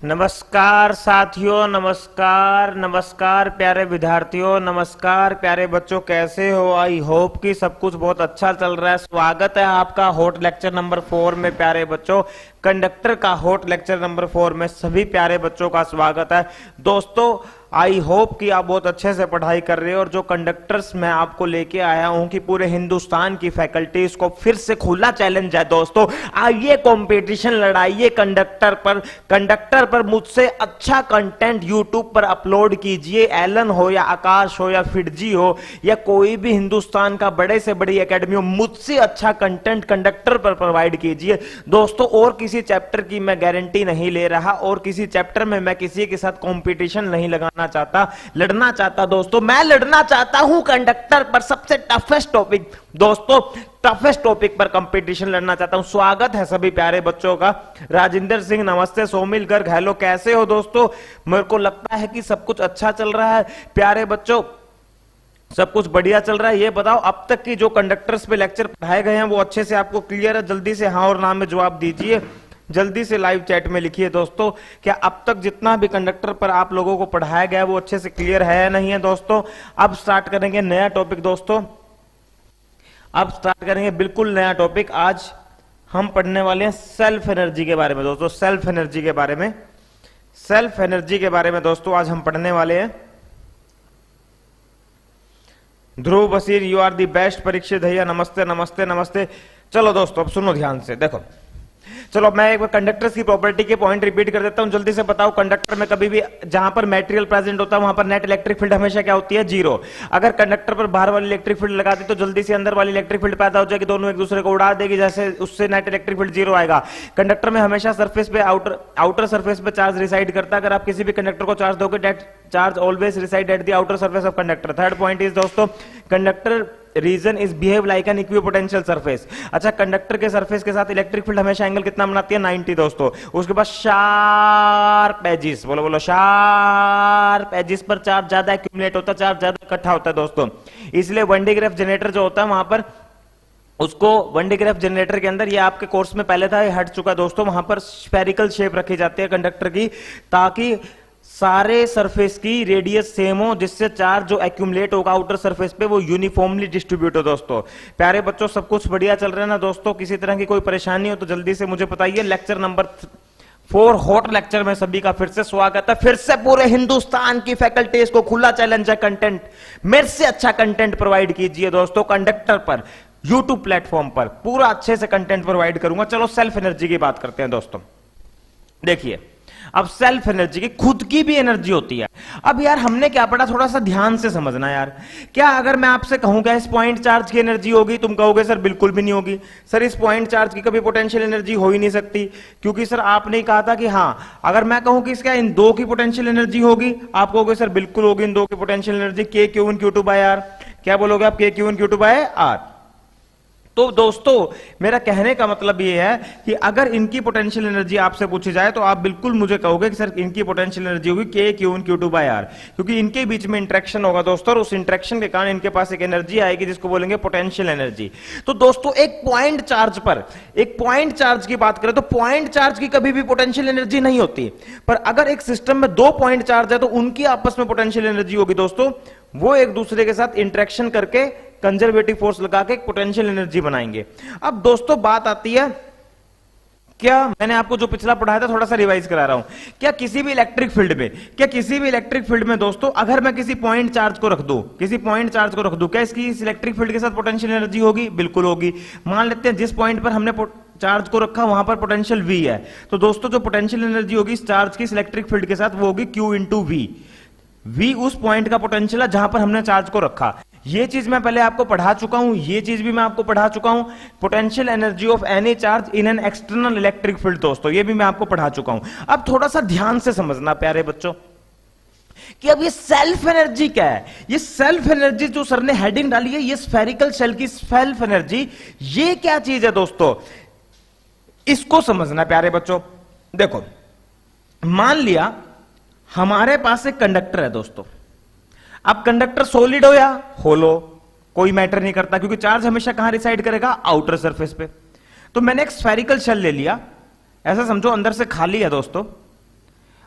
नमस्कार साथियों, नमस्कार नमस्कार प्यारे विद्यार्थियों, नमस्कार प्यारे बच्चों, कैसे हो? आई होप कि सब कुछ बहुत अच्छा चल रहा है। स्वागत है आपका हॉट लेक्चर नंबर 4 में प्यारे बच्चों। कंडक्टर का हॉट लेक्चर नंबर 4 में सभी प्यारे बच्चों का स्वागत है। दोस्तों आई होप कि आप बहुत अच्छे से पढ़ाई कर रहे हो और जो कंडक्टर्स मैं आपको लेके आया हूं कि पूरे हिंदुस्तान की फैकल्टीज को फिर से खुला चैलेंज है। दोस्तों आइए कंपटीशन लड़ाइए कंडक्टर पर मुझसे अच्छा कंटेंट यूट्यूब पर अपलोड कीजिए। एलन हो या आकाश हो या फिडजी हो या कोई भी हिंदुस्तान का बड़े से बड़ी एकेडमी हो, मुझसे अच्छा कंटेंट कंडक्टर पर प्रोवाइड कीजिए। दोस्तों और किसी चैप्टर की मैं गारंटी नहीं ले रहा और किसी चैप्टर में मैं किसी के साथ कंपटीशन नहीं लगाना चाहता, लड़ना चाहता। दोस्तों मैं लड़ना चाहता हूं कंडक्टर पर सबसे टफेस्ट टॉपिक, दोस्तों टफेस्ट टॉपिक पर कंपटीशन लड़ना चाहता हूं। स्वागत है सभी प्यारे बच्चों का। राजेंद्र सिंह नमस्ते, सोमिल गर्ग हेलो, कैसे हो दोस्तों? मेरे को लगता है कि सब कुछ अच्छा चल रहा है प्यारे बच्चों, सब कुछ बढ़िया चल रहा है। ये बताओ अब तक की जो कंडक्टर्स पे लेक्चर पढ़ाए गए हैं वो अच्छे से आपको क्लियर है? जल्दी से हाँ और ना में जवाब दीजिए, जल्दी से लाइव चैट में लिखिए। दोस्तों क्या अब तक जितना भी कंडक्टर पर आप लोगों को पढ़ाया गया वो अच्छे से क्लियर है या नहीं है? दोस्तों अब स्टार्ट करेंगे नया टॉपिक। दोस्तों अब स्टार्ट करेंगे बिल्कुल नया टॉपिक। आज हम पढ़ने वाले हैं सेल्फ एनर्जी के बारे में। दोस्तों सेल्फ एनर्जी के बारे में, सेल्फ एनर्जी के बारे में दोस्तों आज हम पढ़ने वाले हैं। Dhruv Bashir you are the best. Parikshit भैया नमस्ते नमस्ते नमस्ते। चलो दोस्तों अब सुनो ध्यान से, देखो चलो मैं एक बार कंडक्टर्स की प्रॉपर्टी के पॉइंट रिपीट कर देता हूं। जल्दी से बताओ कंडक्टर में कभी भी जहां पर मटेरियल प्रेजेंट होता है वहां पर नेट इलेक्ट्रिक फील्ड हमेशा क्या होती है? जीरो। अगर कंडक्टर पर बाहर वाली इलेक्ट्रिक फील्ड लगा दी तो जल्दी से अंदर वाली इलेक्ट्रिक फील्ड पैदा हो जाएगी, दोनों एक दूसरे को उड़ा देगी, जैसे उससे नेट इलेक्ट्रिक फील्ड जीरो आएगा। कंडक्टर में हमेशा सरफेस पे आउटर सरफेस पे चार्ज रिसाइड करता है। अगर आप किसी भी कंडक्टर को चार्ज दोगे that charge always reside at the outer surface of conductor. Third point is दोस्तों conductor region is behave like an equipotential surface. अच्छा कंडक्टर के सरफेस के साथ इलेक्ट्रिक फील्ड हमेशा एंगल कितना बनाती है? 90 दोस्तों। उसके बाद शार्प एजिस, बोलो बोलो शार्प एजिस पर चार्ज ज्यादा एक्यूमुलेट होता है, चार्ज ज्यादा इकट्ठा होता है दोस्तों। इसलिए वन डी ग्राफ जनरेटर जो होता है वहां पर उसको वन डी ग्राफ जनरेटर के अंदर, ये आपके कोर्स में पहले था, ये हट चुका दोस्तों, वहां पर स्फेरिकल शेप रखी जाती है कंडक्टर की ताकि सारे सरफेस की रेडियस सेम हो, जिससे चार्ज जो एक्यूमुलेट होगा आउटर सरफेस पे वो यूनिफॉर्मली डिस्ट्रीब्यूट हो। दोस्तों प्यारे बच्चों सब कुछ बढ़िया चल रहा है ना दोस्तों? किसी तरह की कोई परेशानी हो तो जल्दी से मुझे बताइए। लेक्चर नंबर 4 हॉट लेक्चर में सभी का फिर से स्वागत है। फिर से पूरे हिंदुस्तान की फैकल्टीज को खुला चैलेंज है, कंटेंट मेरे से अच्छा कंटेंट प्रोवाइड कीजिए दोस्तों। कंडक्टर पर यूट्यूब प्लेटफॉर्म पर पूरा अच्छे से कंटेंट प्रोवाइड करूंगा। चलो सेल्फ एनर्जी की बात करते हैं दोस्तों। देखिए अब सेल्फ एनर्जी की खुद की भी एनर्जी होती है। अब यार हमने क्या पढ़ा, थोड़ा सा ध्यान से समझना यार। क्या अगर मैं आपसे कहूंगा इस पॉइंट चार्ज की एनर्जी होगी, तुम कहोगे सर बिल्कुल भी नहीं होगी। सर इस पॉइंट चार्ज की कभी पोटेंशियल एनर्जी हो ही नहीं सकती, क्योंकि सर आपने कहा था कि हाँ। अगर मैं कहूं कि इसका इन दो की पोटेंशियल एनर्जी होगी, आप कहोगे सर बिल्कुल होगी इन दो की potential energy, K Q in Q two by R. क्या बोलोगे आप? K Q in Q two by R. तो दोस्तों मेरा कहने का मतलब यह है कि अगर इनकी पोटेंशियल एनर्जी आपसे पूछी जाए तो आप बिल्कुल मुझे कहोगे कि सर इनकी पोटेंशियल एनर्जी होगी K Q in Q two by R, क्योंकि इनके बीच में इंटरेक्शन होगा दोस्तों और उस इंटरेक्शन के कारण इनके पास एक एनर्जी आएगी जिसको बोलेंगे पोटेंशियल एनर्जी। तो दोस्तों एक पॉइंट चार्ज पर, एक पॉइंट चार्ज की बात करें तो पॉइंट चार्ज की कभी भी पोटेंशियल एनर्जी नहीं होती, पर अगर एक सिस्टम में दो पॉइंट चार्ज है तो उनकी आपस में पोटेंशियल एनर्जी होगी दोस्तों। वो एक दूसरे के साथ इंटरेक्शन करके कंजर्वेटिव फोर्स लगा के एक पोटेंशियल एनर्जी बनाएंगे। अब दोस्तों बात आती है, क्या मैंने आपको जो पिछला पढ़ाया था थोड़ा सा रिवाइज करा रहा हूं। क्या किसी भी इलेक्ट्रिक फील्ड में दोस्तों अगर मैं किसी पॉइंट चार्ज को रख दूं, क्या इसकी इस इलेक्ट्रिक फील्ड के साथ पोटेंशियल एनर्जी होगी? बिल्कुल होगी। मान लेते हैं जिस पॉइंट पर हमने चार्ज को रखा वहां पर पोटेंशियल V है, तो दोस्तों जो पोटेंशियल एनर्जी होगी इस चार्ज की इलेक्ट्रिक फील्ड के साथ वो होगी Q इंटू V। V उस पॉइंट का पोटेंशियल है जहां पर हमने चार्ज को रखा। ये चीज मैं पहले आपको पढ़ा चुका हूं, ये चीज भी मैं आपको पढ़ा चुका हूं। Potential energy of any charge in an external electric field दोस्तों, ये भी मैं आपको पढ़ा चुका हूं। अब थोड़ा सा ध्यान से समझना प्यारे बच्चों कि अब ये सेल्फ एनर्जी क्या है। ये सेल्फ एनर्जी जो सर ने हेडिंग डाली है, ये स्फेरिकल शेल की सेल्फ एनर्जी, ये क्या चीज है दोस्तों, इसको समझना प्यारे बच्चों। देखो मान लिया हमारे पास एक कंडक्टर है दोस्तों। अब कंडक्टर सॉलिड हो या होलो कोई मैटर नहीं करता, क्योंकि चार्ज हमेशा कहां रिसाइड करेगा? आउटर सरफेस पे। तो मैंने एक स्फेरिकल शेल ले लिया, ऐसा समझो अंदर से खाली है दोस्तों।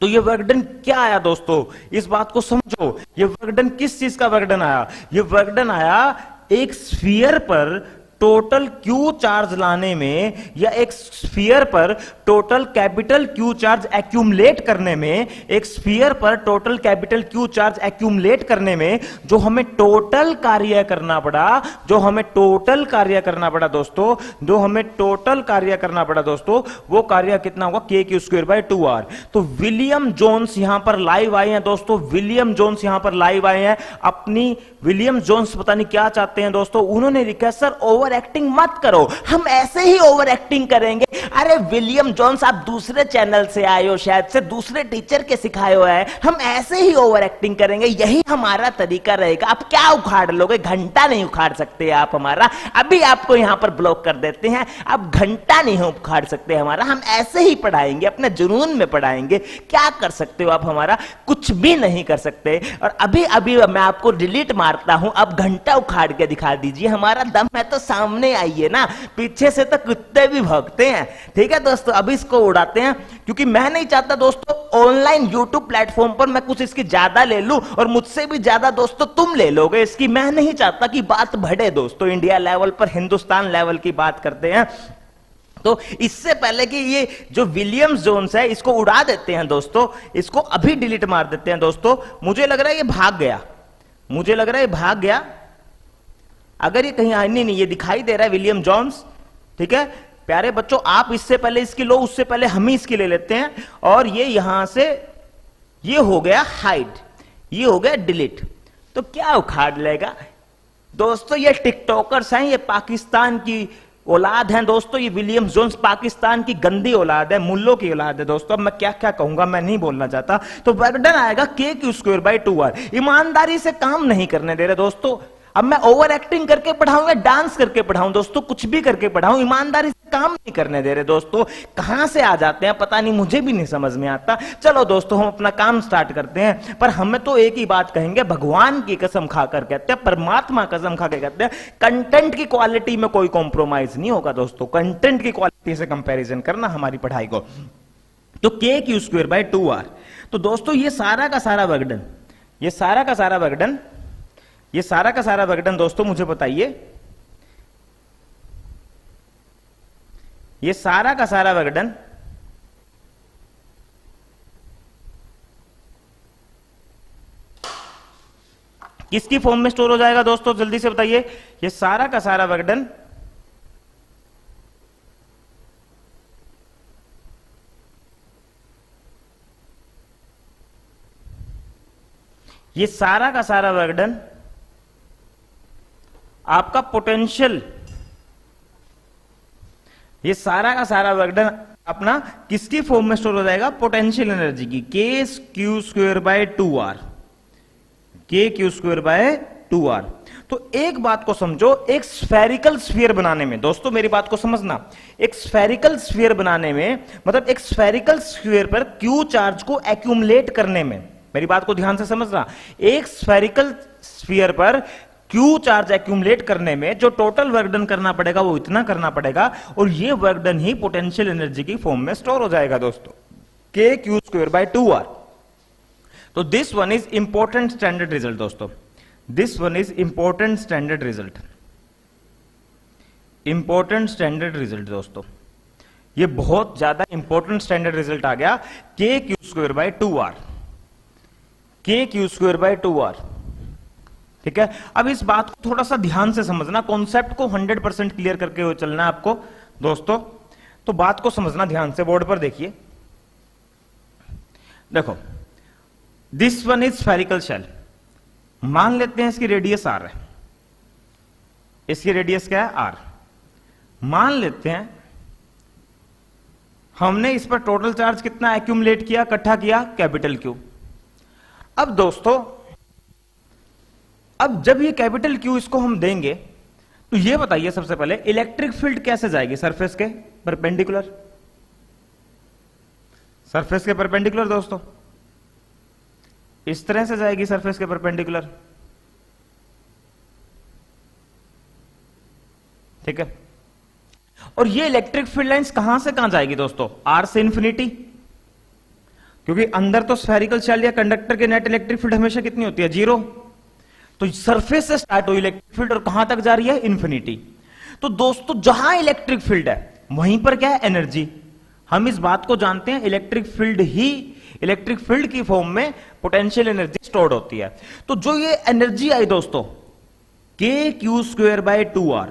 तो ये वर्क डन क्या आया दोस्तों, इस बात को समझो। ये वर्क डन किस चीज का वर्क डन आया, ये वर्क डन आया एक स्फीयर पर टोटल क्यू चार्ज लाने में, या एक स्फीयर पर total capital Q charge accumulate करने में, एक स्फीयर पर total capital Q charge accumulate करने में जो हमें टोटल कार्य करना पड़ा, जो हमें टोटल कार्य करना पड़ा दोस्तों, जो हमें टोटल कार्य करना पड़ा दोस्तों, वो कार्य कितना होगा, के क्यू स्क्वायर बाय 2r। तो विलियम जोन्स यहां पर लाइव आए हैं दोस्तों, विलियम जोन्स यहां पर लाइव आए हैं। अपनी विलियम जोन्स पता नहीं क्या चाहते हैं दोस्तों, उन्होंने लिखा सर ओवर एक्टिंग मत करो, हम ऐसे ही ओवर एक्टिंग करेंगे। अरे विलियम जोन्स आप दूसरे चैनल से आए हो, शायद से दूसरे टीचर के सिखाए हुए हैं, हम ऐसे ही ओवर एक्टिंग करेंगे, यही हमारा तरीका रहेगा। आप क्या उखाड़ लोगे, घंटा नहीं उखाड़ सकते आप हमारा, अभी आपको यहां पर ब्लॉक कर देते हैं, आप घंटा नहीं उखाड़ सकते हमारा, हम ऐसे ही पढ़ाएंगे, अपने जुनून में पढ़ाएंगे। क्या कर सकते हो आप हमारा, कुछ भी नहीं कर सकते। और अभी अभी मैं आपको डिलीट मारता हूं, अब घंटा उखाड़ के दिखा दीजिए, हमारा दम है तो सामने आइए ना, पीछे से तो कुत्ते भी भौंकते हैं। ठीक है दोस्तों, अभी इसको उड़ाते हैं, क्योंकि मैं नहीं चाहता दोस्तों ऑनलाइन यूट्यूब प्लेटफॉर्म पर मैं कुछ इसकी ज्यादा ले लूं और मुझसे भी ज्यादा दोस्तों तुम ले लोगे इसकी। मैं नहीं चाहता कि बात बढ़े दोस्तों, इंडिया लेवल पर, हिंदुस्तान लेवल की बात करते हैं। तो इससे पहले कि ये जो विलियम्स जोन्स है इसको उड़ा देते हैं दोस्तों, इसको अभी डिलीट मार देते हैं दोस्तों। मुझे लग रहा है ये भाग गया, मुझे लग रहा है ये भाग गया। अगर ये कहीं नहीं, ये दिखाई दे रहा है विलियम जोन्स। ठीक है प्यारे बच्चों, आप इससे पहले इसकी लो, उससे पहले हम ही इसकी ले लेते हैं। और ये यहां से ये हो गया हाइड, ये हो गया डिलीट। तो क्या उखाड़ लेगा दोस्तों, ये टिकटॉकर्स हैं, ये पाकिस्तान की औलाद हैं दोस्तों, ये विलियम जोन्स पाकिस्तान की गंदी औलाद है, मुल्लों की औलाद है दोस्तों। अब मैं क्या क्या कहूंगा, मैं नहीं बोलना चाहता। तो वर्क डन आएगा के क्यू स्क्वायर बाय 2r। ईमानदारी से काम नहीं करने दे रहे दोस्तों। अब मैं ओवर एक्टिंग करके पढ़ाऊं या डांस करके पढ़ाऊं दोस्तों, कुछ भी करके पढ़ाऊं, ईमानदारी से काम नहीं करने दे रहे दोस्तों। कहां से आ जाते हैं पता नहीं, मुझे भी नहीं समझ में आता। चलो दोस्तों हम अपना काम स्टार्ट करते हैं, पर हमें तो एक ही बात कहेंगे, भगवान की कसम खाकर कहते हैं, परमात्मा कसम खा के कहते हैं, कंटेंट की क्वालिटी में कोई कॉम्प्रोमाइज नहीं होगा दोस्तों। कंटेंट की क्वालिटी से कंपेरिजन करना हमारी पढ़ाई को। तो के क्यू स्क्वायर बाय 2r। तो दोस्तों ये सारा का सारा वर्कडन, ये सारा का सारा वर्कडन, ये सारा का सारा वर्कडन दोस्तों मुझे बताइए, ये सारा का सारा वर्कडन किसकी फॉर्म में स्टोर हो जाएगा दोस्तों, जल्दी से बताइए। ये सारा का सारा वर्कडन ये सारा का सारा वर्कडन आपका पोटेंशियल, ये सारा का सारा वर्कडन अपना किसकी फॉर्म में स्टोर हो जाएगा, पोटेंशियल एनर्जी की, के क्यू स्क्वायर बाय 2r, के क्यू स्क्वायर बाय 2r। तो एक बात को समझो, एक स्फेरिकल स्फीयर बनाने में दोस्तों, मेरी बात को समझना, एक स्फेरिकल स्फीयर बनाने में, मतलब एक स्फेरिकल स्फीयर पर क्यू चार्ज को एक्यूमुलेट करने में, मेरी बात को ध्यान से समझना, एक स्फेरिकल स्फीयर पर क्यू चार्ज एक्यूमुलेट करने में जो टोटल वर्क डन करना पड़ेगा वो इतना करना पड़ेगा, और ये वर्क डन ही पोटेंशियल एनर्जी की फॉर्म में स्टोर हो जाएगा दोस्तों, K Q square by 2r। तो this one is important standard result दोस्तों, this one is important standard result, important standard result दोस्तों, ये बहुत ज्यादा इंपॉर्टेंट स्टैंडर्ड रिजल्ट आ गया, के क्यू स्क्वायर बाय 2r, के क्यू स्क्वायर बाय 2r। ठीक है, अब इस बात को थोड़ा सा ध्यान से समझना, कॉन्सेप्ट को 100% क्लियर करके हुए चलना है आपको दोस्तों। तो बात को समझना ध्यान से, बोर्ड पर देखिए, देखो this one is spherical shell, मान लेते हैं इसकी रेडियस r है, इसकी रेडियस क्या है r, मान लेते हैं हमने इस पर टोटल चार्ज कितना एक्यूमुलेट किया, इकट्ठा किया, कैपिटल क्यू। अब दोस्तों अब जब ये कैपिटल क्यू इसको हम देंगे तो ये बताइए सबसे पहले इलेक्ट्रिक फील्ड कैसे जाएगी, सरफेस के परपेंडिकुलर, सरफेस के परपेंडिकुलर दोस्तों, इस तरह से जाएगी सरफेस के परपेंडिकुलर। ठीक है, और ये इलेक्ट्रिक फील्ड लाइंस कहां से कहां जाएगी दोस्तों, आर से इंफिनिटी। क्योंकि अंदर तो स्फेरिकल शेल या कंडक्टर के नेट इलेक्ट्रिक फील्ड हमेशा कितनी होती है, 0। तो सरफेस से स्टार्ट हुई इलेक्ट्रिक फील्ड और कहां तक जा रही है, इंफिनिटी। तो दोस्तों जहां इलेक्ट्रिक फील्ड है वहीं पर क्या है, एनर्जी। हम इस बात को जानते हैं, इलेक्ट्रिक फील्ड ही इलेक्ट्रिक फील्ड की फॉर्म में पोटेंशियल एनर्जी स्टोर्ड होती है। तो जो ये एनर्जी आई दोस्तों, KQ² बाय 2R,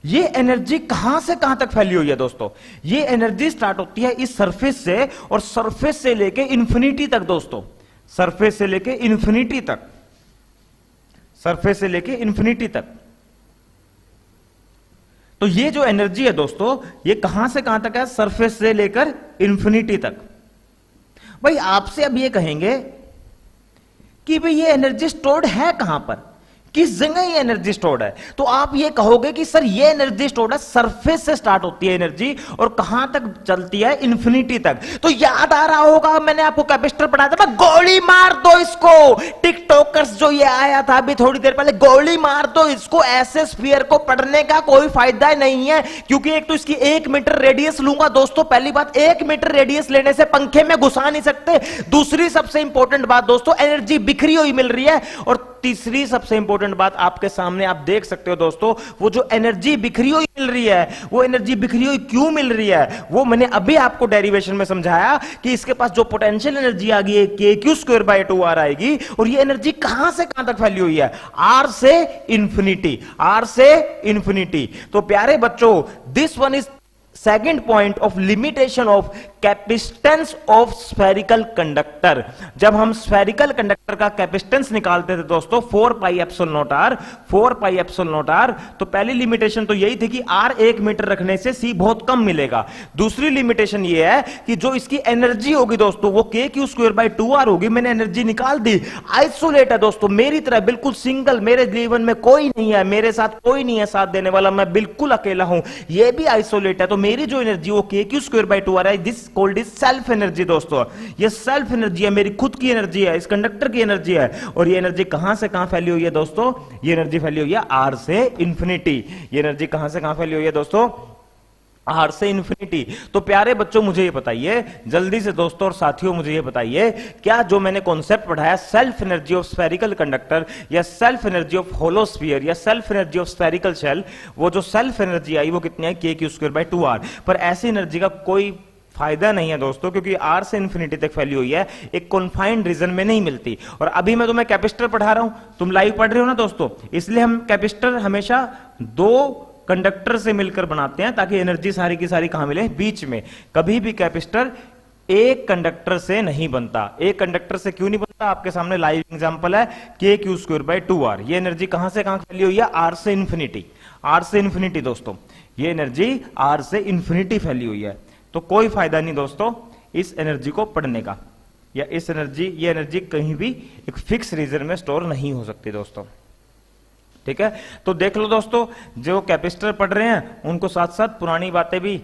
ये एनर्जी कहां से कहां तक फैली हुई है दोस्तों, ये एनर्जी स्टार्ट होती है इस सरफेस से और सरफेस से लेके इंफिनिटी तक दोस्तों, सरफेस से लेके इंफिनिटी तक, सरफेस से लेके इंफिनिटी तक। तो ये जो एनर्जी है दोस्तों, ये कहां से कहां तक है, सरफेस से लेकर इंफिनिटी तक। भाई आपसे अब ये कहेंगे कि भाई ये एनर्जी स्टोर्ड है कहां पर, किस जगह ये एनर्जी स्टोर्ड है। तो आप ये कहोगे कि सर ये एनर्जी स्टोर्ड है, सरफेस से स्टार्ट होती है एनर्जी और कहां तक चलती है, इंफिनिटी तक। तो याद आ रहा होगा मैंने आपको कैपेसिटर पढ़ाया था, गोली मार दो इसको, टिकटॉकर्स जो ये आया था अभी थोड़ी देर पहले, गोली मार दो इसको। ऐसे स्फीयर को पढ़ने का कोई फायदा नहीं है, क्योंकि एक तो इसकी 1 मीटर रेडियस लूंगा दोस्तों, पहली बात 1 मीटर रेडियस लेने से पंखे में घुसा नहीं सकते। दूसरी सबसे इंपॉर्टेंट बात दोस्तों, एनर्जी बिखरी हुई मिल रही है। और तीसरी सबसे इंपॉर्टेंट बात आपके सामने आप देख सकते हो दोस्तों, वो जो एनर्जी बिखरी हुई मिल रही है, वो एनर्जी बिखरी हुई क्यों मिल रही है, वो मैंने अभी आपको डेरिवेशन में समझाया कि इसके पास जो पोटेंशियल एनर्जी आ गई है KQ²/2R आएगी, और ये एनर्जी कहां से कहां तक फैली हुई है, R से इंफिनिटी, R से इंफिनिटी। तो प्यारे बच्चों, this one is second point of limitation of capacitance of spherical conductor. जब हम स्फेरिकल कंडक्टर का कैपेसिटेंस निकालते थे दोस्तों 4πε0R, 4πε0R, तो पहली लिमिटेशन तो यही थी कि R 1 मीटर रखने से C बहुत कम मिलेगा। दूसरी लिमिटेशन ये है कि जो इसकी एनर्जी होगी दोस्तों वो KQ²/2R होगी। मैंने एनर्जी निकाल दी, आइसोलेट है दोस्तों, मेरी तरह बिल्कुल सिंगल, मेरे जीवन में कोई नहीं है, मेरे साथ कोई नहीं है साथ देने वाला, मैं बिल्कुल अकेला हूं, ये भी आइसोलेट है। तो मेरी जो एनर्जी वो KQ²/2R है, this called is self energy दोस्तों। ये सेल्फ एनर्जी है, मेरी खुद की एनर्जी है, इस कंडक्टर की एनर्जी है। और ये एनर्जी कहां से कहां फैली हुई है दोस्तों, ये एनर्जी फैली हुई है R से इंफिनिटी। ये एनर्जी कहां से कहां फैली हुई है दोस्तों, R से इंफिनिटी। तो प्यारे बच्चों मुझे ये बताइए जल्दी से दोस्तों और साथियों, मुझे ये बताइए क्या जो मैंने कॉन्सेप्ट पढ़ाया self energy of spherical conductor या self energy of hollow sphere या self energy of spherical shell, वो जो सेल्फ एनर्जी आई वो कितनी है, KQ²/2R। पर ऐसी एनर्जी का कोई फायदा नहीं है दोस्तों, क्योंकि R से इंफिनिटी तक फैली हुई है, एक कॉन्फाइंड रीजन में नहीं मिलती। और अभी मैं तुम्हें कैपेसिटर पढ़ा रहा हूं, तुम लाइव पढ़ रहे हो ना दोस्तों, इसलिए हम कैपेसिटर हमेशा 2 कंडक्टर से मिलकर बनाते हैं ताकि एनर्जी सारी की सारी कहां मिले, बीच में। कभी भी कैपेसिटर एक कंडक्टर से नहीं बनता। एक कंडक्टर से क्यों नहीं बनता, आपके सामने लाइव एग्जांपल है KQ²/2R। ये एनर्जी कहां से कहां फैली हुई है, R से इंफिनिटी, R से इंफिनिटी दोस्तों, ये एनर्जी R से इंफिनिटी फैली हुई है। तो कोई फायदा नहीं दोस्तों इस एनर्जी को पढ़ने का, या इस एनर्जी, ये एनर्जी कहीं भी एक फिक्स रीजन में स्टोर नहीं हो सकती दोस्तों, ठीक है। तो देख लो दोस्तों, जो कैपेसिटर पढ़ रहे हैं उनको साथ साथ पुरानी बातें भी,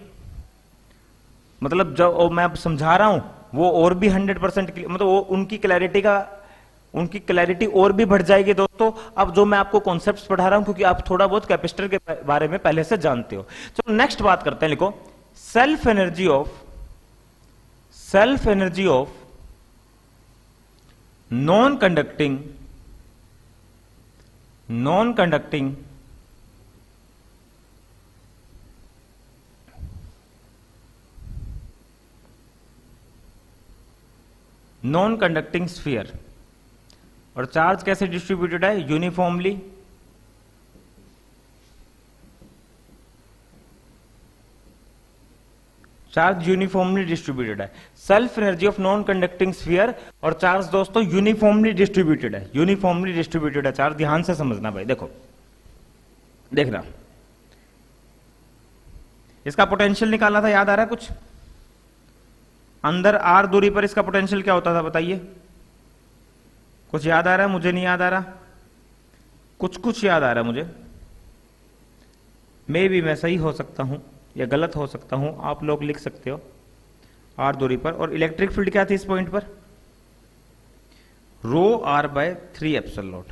मतलब जो मैं समझा रहा हूं वो और भी 100% मतलब वो उनकी क्लैरिटी और भी बढ़ जाएगी दोस्तों। अब जो मैं आपको कॉन्सेप्ट्स पढ़ा रहा हूं, क्योंकि आप थोड़ा बहुत कैपेसिटर के बारे में पहले से जानते हो। चलो नेक्स्ट बात करते हैं, लिखो self energy of non conducting sphere. और चार्ज कैसे डिस्ट्रीब्यूटेड है, यूनिफॉर्मली। चार्ज यूनिफॉर्मली डिस्ट्रीब्यूटेड है। Self energy of non conducting sphere और चार्ज दोस्तों यूनिफॉर्मली डिस्ट्रीब्यूटेड है, यूनिफॉर्मली डिस्ट्रीब्यूटेड है चार्ज। ध्यान से समझना भाई, देखो देखना, इसका पोटेंशियल निकाला था, याद आ रहा है कुछ, अंदर R दूरी पर इसका पोटेंशियल क्या होता था बताइए, कुछ याद आ रहा है, मुझे नहीं याद आ रहा, कुछ याद आ रहा है मुझे, मैं सही हो सकता हूं या गलत हो सकता हूं, आप लोग लिख सकते हो। R दूरी पर, और इलेक्ट्रिक फील्ड क्या थी इस पॉइंट पर, ρR/3ε0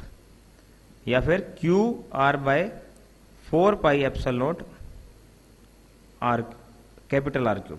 या फिर QR/4πε0 R, capital R cube.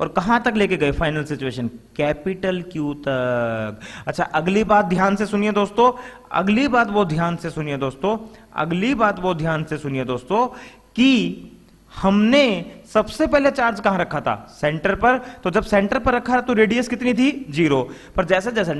और कहां तक लेके गए फाइनल सिचुएशन, कैपिटल क्यू तक। अच्छा अगली बात ध्यान से सुनिए दोस्तों, अगली बात वो ध्यान से सुनिए दोस्तों, अगली बात वो ध्यान से सुनिए दोस्तों कि हमने सबसे पहले चार्ज कहां रखा था, सेंटर पर। तो जब सेंटर पर रखा तो रेडियस कितनी थी, 0। पर जैसे जैसे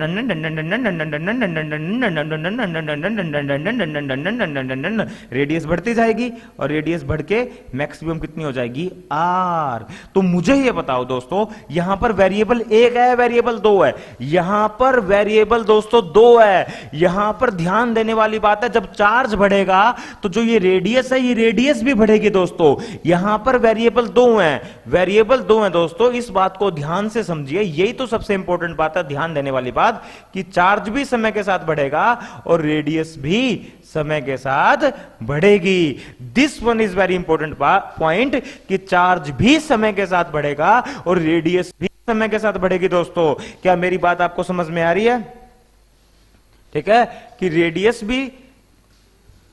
रेडियस बढ़ती जाएगी और रेडियस बढ़ के मैक्सिमम कितनी हो जाएगी, r। तो मुझे ये बताओ दोस्तों, यहां पर वेरिएबल 1 है, वेरिएबल 2 है, यहां पर वेरिएबल दोस्तों 2 है। यहां पर ध्यान देने वाली बात है, जब चार्ज बढ़ेगा तो जो ये रेडियस है, ये रेडियस भी बढ़ेगी दोस्तों। यहां पर वेरिएबल 2 हैं, वेरिएबल 2 हैं दोस्तों, इस बात को ध्यान से समझिए। यही तो सबसे इंपॉर्टेंट बात है, ध्यान देने वाली बात, कि चार्ज भी समय के साथ बढ़ेगा और रेडियस भी समय के साथ बढ़ेगी। This one is very important point, कि चार्ज भी समय के साथ बढ़ेगा और रेडियस भी समय के साथ बढ़ेगी दोस्तों। क्या मेरी बात आपको समझ में आ रही है? ठीक है, कि रेडियस भी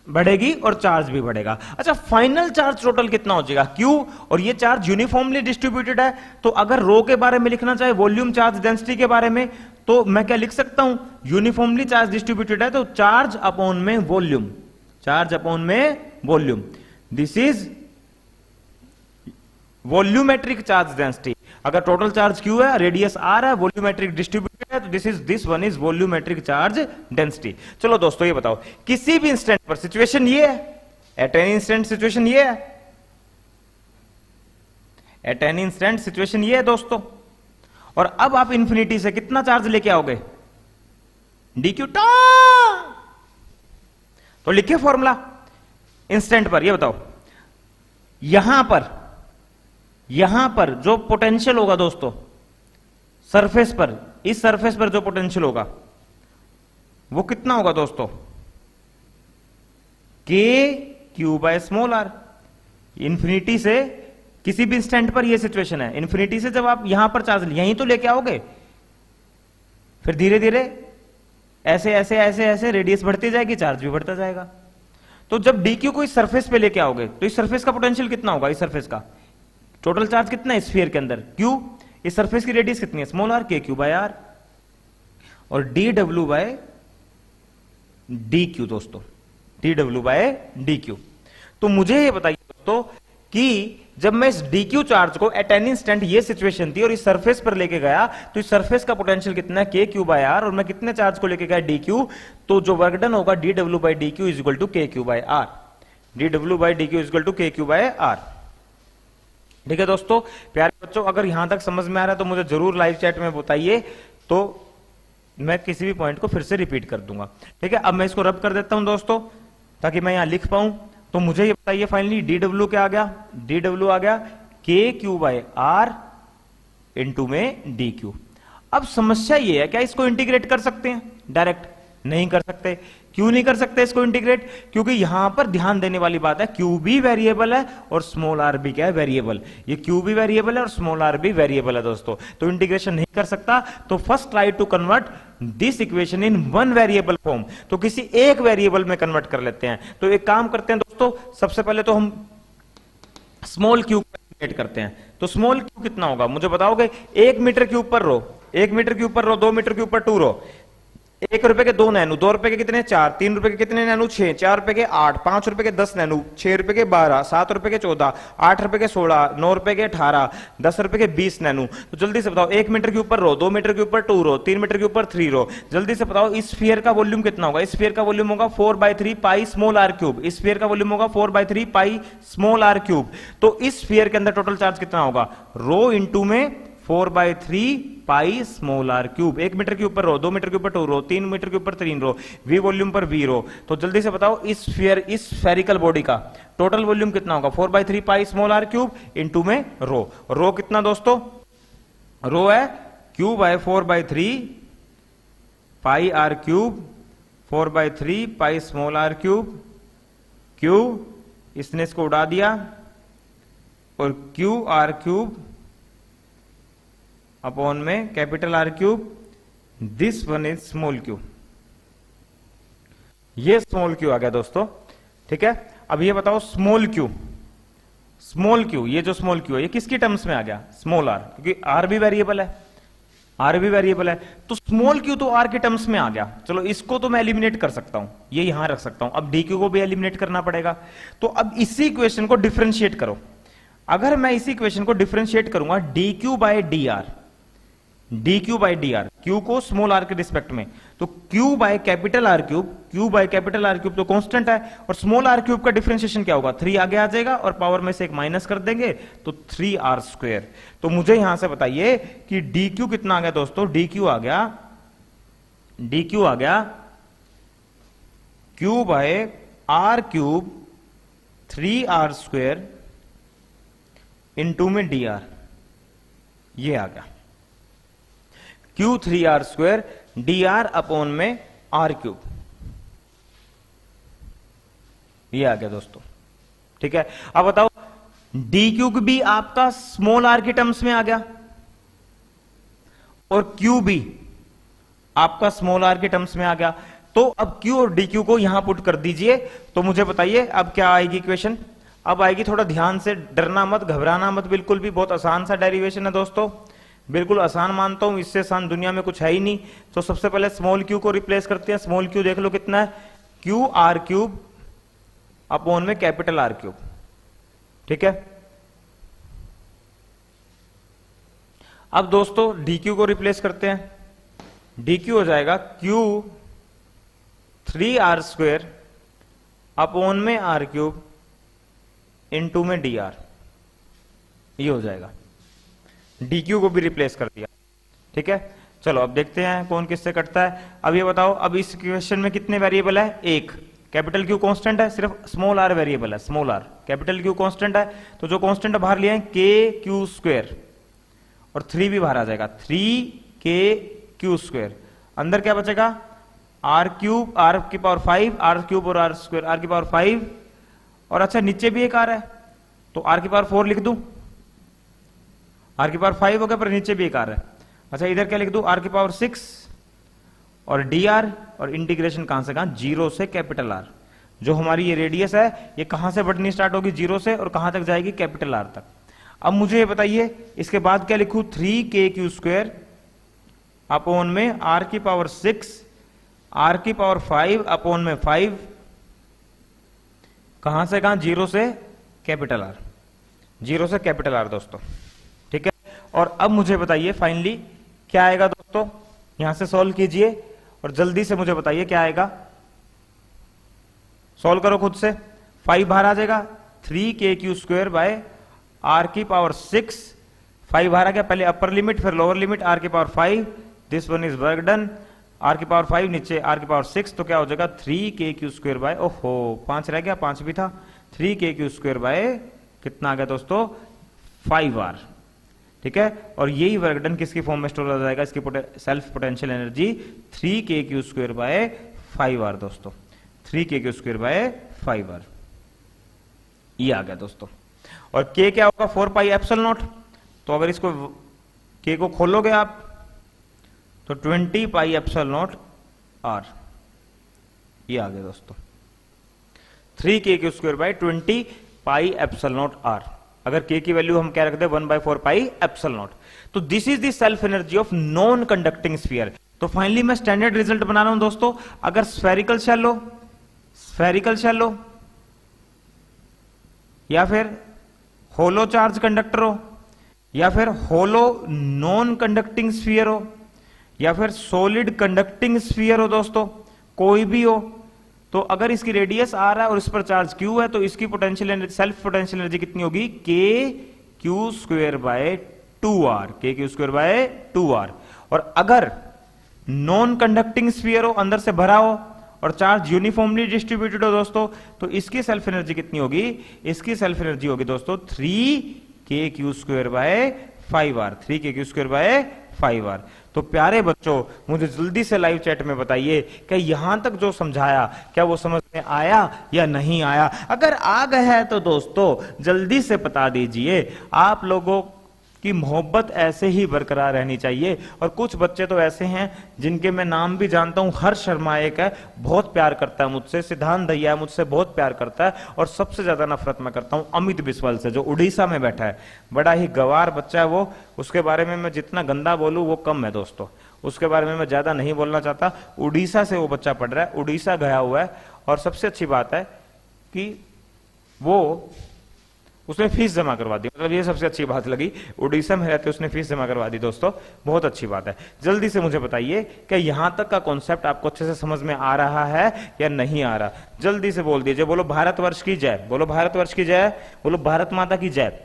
बढ़ेगी और चार्ज भी बढ़ेगा। अच्छा फाइनल चार्ज टोटल कितना हो जाएगा, क्यू, और ये चार्ज यूनिफॉर्मली डिस्ट्रीब्यूटेड है। तो अगर रो के बारे में लिखना चाहे, वॉल्यूम चार्ज डेंसिटी के बारे में, तो मैं क्या लिख सकता हूं, यूनिफॉर्मली चार्ज डिस्ट्रीब्यूटेड है तो चार्ज अपॉन में वॉल्यूम, चार्ज अपॉन में volume, this is volumetric charge density. अगर टोटल चार्ज क्यू है, रेडियस आर है, वॉल्यूमेट्रिक डिस्ट्रीब्यूटेड है, तो this one is volumetric charge density. चलो दोस्तों ये बताओ, किसी भी इंस्टेंट पर सिचुएशन ये है, एट एनी इंस्टेंट सिचुएशन ये है, एट एनी इंस्टेंट सिचुएशन ये है दोस्तों। और अब आप इंफिनिटी से कितना चार्ज लेके आओगे, डीक्यू टा। तो लिखिए फॉर्मूला इंस्टेंट पर, ये बताओ यहां पर जो पोटेंशियल होगा दोस्तों सरफेस पर, इस सरफेस पर जो पोटेंशियल होगा वो कितना होगा दोस्तों, K Q by small R. Infinity से किसी भी इंस्टेंट पर ये सिचुएशन है, इंफिनिटी से जब आप यहां पर चार्ज यहीं तो लेके आओगे, फिर धीरे धीरे ऐसे ऐसे ऐसे ऐसे रेडियस बढ़ती जाएगी, चार्ज भी बढ़ता जाएगा। तो जब डीक्यू को इस सरफेस पे लेके आओगे तो इस सरफेस का पोटेंशियल कितना होगा, इस सरफेस का टोटल चार्ज कितना है स्फीयर के अंदर, क्यू, इस सरफेस की रेडियस कितनी है, small R, K Q by R, और D W by D Q दोस्तों, D W by D Q. तो मुझे ये बताइए दोस्तों कि जब मैं इस डी क्यू चार्ज को एट एनी इंस्टेंट, ये सिचुएशन थी, और इस सरफेस पर लेके गया तो इस सरफेस का पोटेंशियल कितना है, के क्यू बाय आर, और मैं कितने चार्ज को लेके गया, डी क्यू। तो जो वर्क डन होगा D W by D Q is equal to K Q by R, D W by D Q is equal to K Q by R. ठीक है दोस्तों, प्यारे बच्चों, अगर यहां तक समझ में आ रहा है तो मुझे जरूर लाइव चैट में बताइए, तो मैं किसी भी पॉइंट को फिर से रिपीट कर दूंगा। ठीक है, अब मैं इसको रब कर देता हूं दोस्तों ताकि मैं यहां लिख पाऊं। तो मुझे ये बताइए फाइनली डी डब्ल्यू क्या आ गया, डी डब्ल्यू आ गया के क्यू बाय आर इंटू में डी क्यू। अब समस्या ये है, क्या इसको इंटीग्रेट कर सकते हैं डायरेक्ट? नहीं कर सकते। क्यों नहीं कर सकते इसको इंटीग्रेट? क्योंकि यहां पर ध्यान देने वाली बात है, क्यू भी वेरिएबल है और स्मॉल आर भी क्या है, वेरिएबल। ये क्यू भी वेरिएबल है और स्मॉल आर भी वेरिएबल है दोस्तों, तो इंटीग्रेशन नहीं कर सकता। तो first try to convert this equation in one variable form, तो किसी एक वेरिएबल में कन्वर्ट कर लेते हैं। तो एक काम करते हैं दोस्तों, सबसे पहले तो हम स्मॉल क्यू करते हैं। तो स्मॉल क्यू कितना होगा मुझे बताओगे? 1 मीटर क्यूब पर रो, 1 मीटर क्यूब पर रो, 2 मीटर क्यूब पर 2 रो, 1 रुपए के 2 नैनो, 2 रुपए के कितने 4, 3 रुपए के कितने नैनो 6, 4 रुपए के 8, 5 रुपए के 10 नैनो, 6 रुपए के 12, 7 रुपए के 14, 8 रुपए के 16, 9 रुपए के 18, 10 रुपए के 20 नैनो। तो जल्दी से बताओ, 1 मीटर के ऊपर रो, 2 मीटर के ऊपर 2 रो, 3 मीटर के ऊपर 3 रो, जल्दी से बताओ इस स्फीयर का वॉल्यूम कितना होगा? इस स्फीयर का वॉल्यूम होगा 4/3 पाई स्मॉल आर क्यूब। इस स्फीयर का वॉल्यूम होगा 4/3 पाई स्मॉल आर क्यूब। तो इस स्फीयर के अंदर टोटल चार्ज कितना होगा? रो इंटू में 4/3 pi small R cube. 1 metre के ऊपर रो, 2 मीटर के ऊपर 2 रो, 3 मीटर के ऊपर 3 रो, वी वॉल्यूम पर वी रो। तो जल्दी से बताओ इस स्फीयर, इस स्फेरिकल बॉडी का टोटल वॉल्यूम कितना होगा? 4/3 pi small R cube into में रो। रो कितना दोस्तों? रो है Q by 4/3 pi R cube, 4/3 pi small R cube, Q, इसने इसको उड़ा दिया, और क्यू आर क्यूब अपॉन में capital R cube, this one is small Q. ये स्मॉल क्यू आ गया दोस्तों। ठीक है, अब ये बताओ स्मॉल क्यू, स्मॉल क्यू, ये जो स्मॉल क्यू है ये किसकी टर्म्स में आ गया, स्मॉल आर, क्योंकि आर भी वेरिएबल है, आर भी वेरिएबल है, तो स्मॉल क्यू तो आर के टर्म्स में आ गया। चलो इसको तो मैं एलिमिनेट कर सकता हूं, ये यहां रख सकता हूं। अब डी क्यू को भी एलिमिनेट करना पड़ेगा। तो अब इसी इक्वेशन को डिफरेंशिएट करो। अगर मैं इसी इक्वेशन को डिफरेंशिएट करूंगा D Q by D R, D Q by D R, Q को स्मॉल आर के रिस्पेक्ट में, तो Q by capital R cube, Q by capital R cube तो कांस्टेंट है, और स्मॉल आर क्यूब का डिफरेंशिएशन क्या होगा, 3 आगे आ जाएगा और पावर में से एक माइनस कर देंगे तो 3r स्क्वायर। तो मुझे यहां से बताइए कि डी क्यू कितना आ गया दोस्तों, डी क्यू आ गया, डी क्यू आ गया Q by R cube 3r square into में डी आर, ये आ गया Q 3r square D R upon में आर क्यूब, ये आ गया दोस्तों। ठीक है, अब बताओ डी क्यूब भी आपका स्मॉल आर के टर्म्स में आ गया और क्यू भी आपका स्मॉल आर के टर्म्स में आ गया। तो अब क्यू और डी क्यू को यहां पुट कर दीजिए, तो मुझे बताइए अब क्या आएगी इक्वेशन। अब आएगी, थोड़ा ध्यान से, डरना मत, घबराना मत, बिल्कुल भी, बहुत आसान सा डेरिवेशन है दोस्तों, बिल्कुल आसान मानता हूं, इससे आसान दुनिया में कुछ है ही नहीं। तो सबसे पहले स्मॉल क्यू को रिप्लेस करते हैं। स्मॉल क्यू देख लो कितना है, क्यू आर क्यूब अपॉन में कैपिटल आर क्यूब। ठीक है, अब दोस्तों डी क्यू को रिप्लेस करते हैं। डी क्यू हो जाएगा क्यू 3r स्क्वायर अपॉन में आर क्यूब इनटू में डी आर, ये हो जाएगा। डी क्यू को भी रिप्लेस कर दिया। ठीक है, चलो अब देखते हैं कौन किससे कटता है। अब ये बताओ, अब इस इक्वेशन में कितने वेरिएबल है, एक। कैपिटल क्यू कांस्टेंट है, सिर्फ स्मॉल आर वेरिएबल है, small R. Capital Q constant है, तो जो कांस्टेंट बाहर लिया है के क्यू स्क्वायर, और 3 भी बाहर आ जाएगा, 3k क्यू स्क्वायर। अंदर क्या बचेगा, आर क्यूब, आर की पावर 5, आर क्यूब और आर स्क्वायर, आर की पावर 5, और अच्छा नीचे भी एक आर है तो आर की पावर 4 लिख दूं, आर की पावर 5 हो गया, पर नीचे भी एक आर है। अच्छा इधर क्या लिख दूं, आर की पावर 6 और डी आर, और इंटीग्रेशन कहां से कहां, 0 से कैपिटल आर। जो हमारी ये रेडियस है ये कहां से बढ़नी स्टार्ट होगी, 0 से, और कहां तक जाएगी, कैपिटल आर तक। अब मुझे ये बताइए इसके बाद क्या लिखूं, 3k क्यू स्क्वायर अपॉन में आर की पावर 6, आर की पावर 5 अपॉन में 5, कहां से कहां, 0 से कैपिटल आर, 0 से कैपिटल आर दोस्तों। ठीक है, और अब मुझे बताइए फाइनली क्या आएगा दोस्तों, यहां से सॉल्व कीजिए और जल्दी से मुझे बताइए क्या आएगा, सॉल्व करो खुद से। 5 बाहर आ जाएगा, 3k Q square by R की पावर 6, 5 बाहर आ गया, पहले अपर लिमिट फिर लोअर लिमिट, आर की power 5, this one is work done, R की पावर 5 नीचे आर की पावर 6, तो क्या हो जाएगा 3k क्यू स्क्वायर बाय, ओहो 5 रह गया, 5 भी था, 3k क्यू स्क्वायर बाय कितना आ गया दोस्तों, 5r। ठीक है, और यही वर्क डन किसकी फॉर्म में स्टोर हो जाएगा, इसकी self potential energy 3k Q square bye 5r दोस्तों, 3k Q square bye 5r, ये आ गया दोस्तों। और k क्या होगा, 4 पाई एप्सिलॉन नॉट। तो अगर इसको k को खोलोगे आप तो 20 पाई एप्सिलॉन नॉट r, ये आ गया दोस्तों, 3k Q square bye 20 pi epsilon not r। अगर k की वैल्यू हम क्या रखते हैं, 1/4 पाई एप्सिलॉन नॉट। तो this is the self energy of non conducting sphere. तो फाइनली मैं स्टैंडर्ड रिजल्ट बना रहा हूं दोस्तों। अगर स्फेरिकल शेल हो या फिर होलो चार्ज कंडक्टर हो, या फिर होलो नॉन कंडक्टिंग स्फीयर हो, या फिर सॉलिड कंडक्टिंग स्फीयर हो दोस्तों, कोई भी हो, तो अगर इसकी रेडियस आर है और इस पर चार्ज क्यू है, तो इसकी potential energy, self potential energy कितनी होगी, K Q square by 2r, के क्यू स्क्वायर बाय 2r। और अगर नॉन कंडक्टिंग स्फीयर हो, अंदर से भरा हो और चार्ज यूनिफॉर्मली डिस्ट्रीब्यूटेड हो दोस्तों, तो इसकी सेल्फ एनर्जी कितनी होगी, इसकी सेल्फ एनर्जी होगी दोस्तों 3k Q square bye 5r, 3k Q square bye 5r। तो प्यारे बच्चों मुझे जल्दी से लाइव चैट में बताइए कि यहां तक जो समझाया क्या वो समझ में आया या नहीं आया। अगर आ गया है तो दोस्तों जल्दी से बता दीजिए। आप लोगों की कि मोहब्बत ऐसे ही बरकरार रहनी चाहिए। और कुछ बच्चे तो ऐसे हैं जिनके मैं नाम भी जानता हूं, हर्ष शर्मा एक है, बहुत प्यार करता है मुझसे, सिद्धांत दैया है, मुझसे बहुत प्यार करता है, और सबसे ज्यादा नफरत मैं करता हूं अमित बिस्वाल से, जो उड़ीसा में बैठा है, बड़ा ही गवार बच्चा है वो। उसके बारे में मैं जितना गंदा बोलूं वो कम है दोस्तों, उसके बारे में मैं ज्यादा नहीं बोलना चाहता। उड़ीसा से वो बच्चा पढ़ रहा है, उड़ीसा गया हुआ है, और सबसे अच्छी बात है कि वो उसने फीस जमा करवा दी, मतलब ये सबसे अच्छी बात लगी, उड़ीसा में रहते उसने फीस जमा करवा दी दोस्तों, बहुत अच्छी बात है। जल्दी से मुझे बताइए कि यहां तक का कॉन्सेप्ट आपको अच्छे से समझ में आ रहा है या नहीं आ रहा, जल्दी से बोल दीजिए। बोलो भारतवर्ष की जय, बोलो भारतवर्ष की जय, बोलो भारत माता की जय,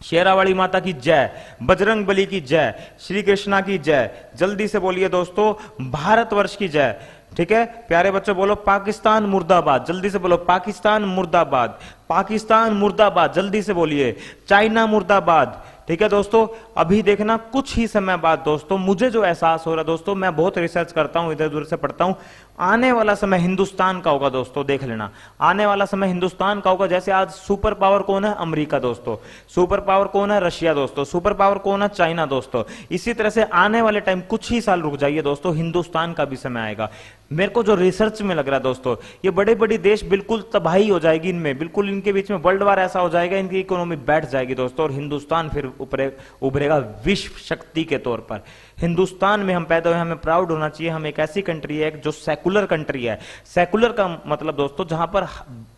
शेरावाली माता की जय, बजरंग बली की जय, श्री कृष्णा की जय। जल्दी से बोलिए दोस्तों, भारतवर्ष की जय। ठीक है प्यारे बच्चों, बोलो पाकिस्तान मुर्दाबाद, जल्दी से बोलो पाकिस्तान मुर्दाबाद, पाकिस्तान मुर्दाबाद, जल्दी से बोलिए, चाइना मुर्दाबाद। ठीक है दोस्तों, अभी देखना कुछ ही समय बाद दोस्तों, मुझे जो एहसास हो रहा है दोस्तों, मैं बहुत रिसर्च करता हूं, इधर उधर से पढ़ता हूं, आने वाला समय हिंदुस्तान का होगा दोस्तों, देख लेना, आने वाला समय हिंदुस्तान का होगा। जैसे आज सुपर पावर कौन है? अमेरिका दोस्तों, सुपर पावर कौन है? रशिया दोस्तों, सुपर पावर कौन है? चाइना दोस्तों। इसी तरह से आने वाले टाइम, कुछ ही साल रुक जाइए दोस्तों, हिंदुस्तान का भी समय आएगा। मेरे को जो रिसर्च में लग रहा है दोस्तों, ये बड़े बड़े देश बिल्कुल तबाही हो जाएगी इनमें, बिल्कुल इनके बीच में वर्ल्ड वार ऐसा हो जाएगा, इनकी इकोनॉमी बैठ जाएगी दोस्तों, और हिंदुस्तान फिर उभरेगा विश्व शक्ति के तौर पर। हिंदुस्तान में हम पैदा हुए, हमें प्राउड होना चाहिए, हम एक ऐसी कंट्री है जो सेकुलर कंट्री है। सेकुलर का मतलब दोस्तों, जहां पर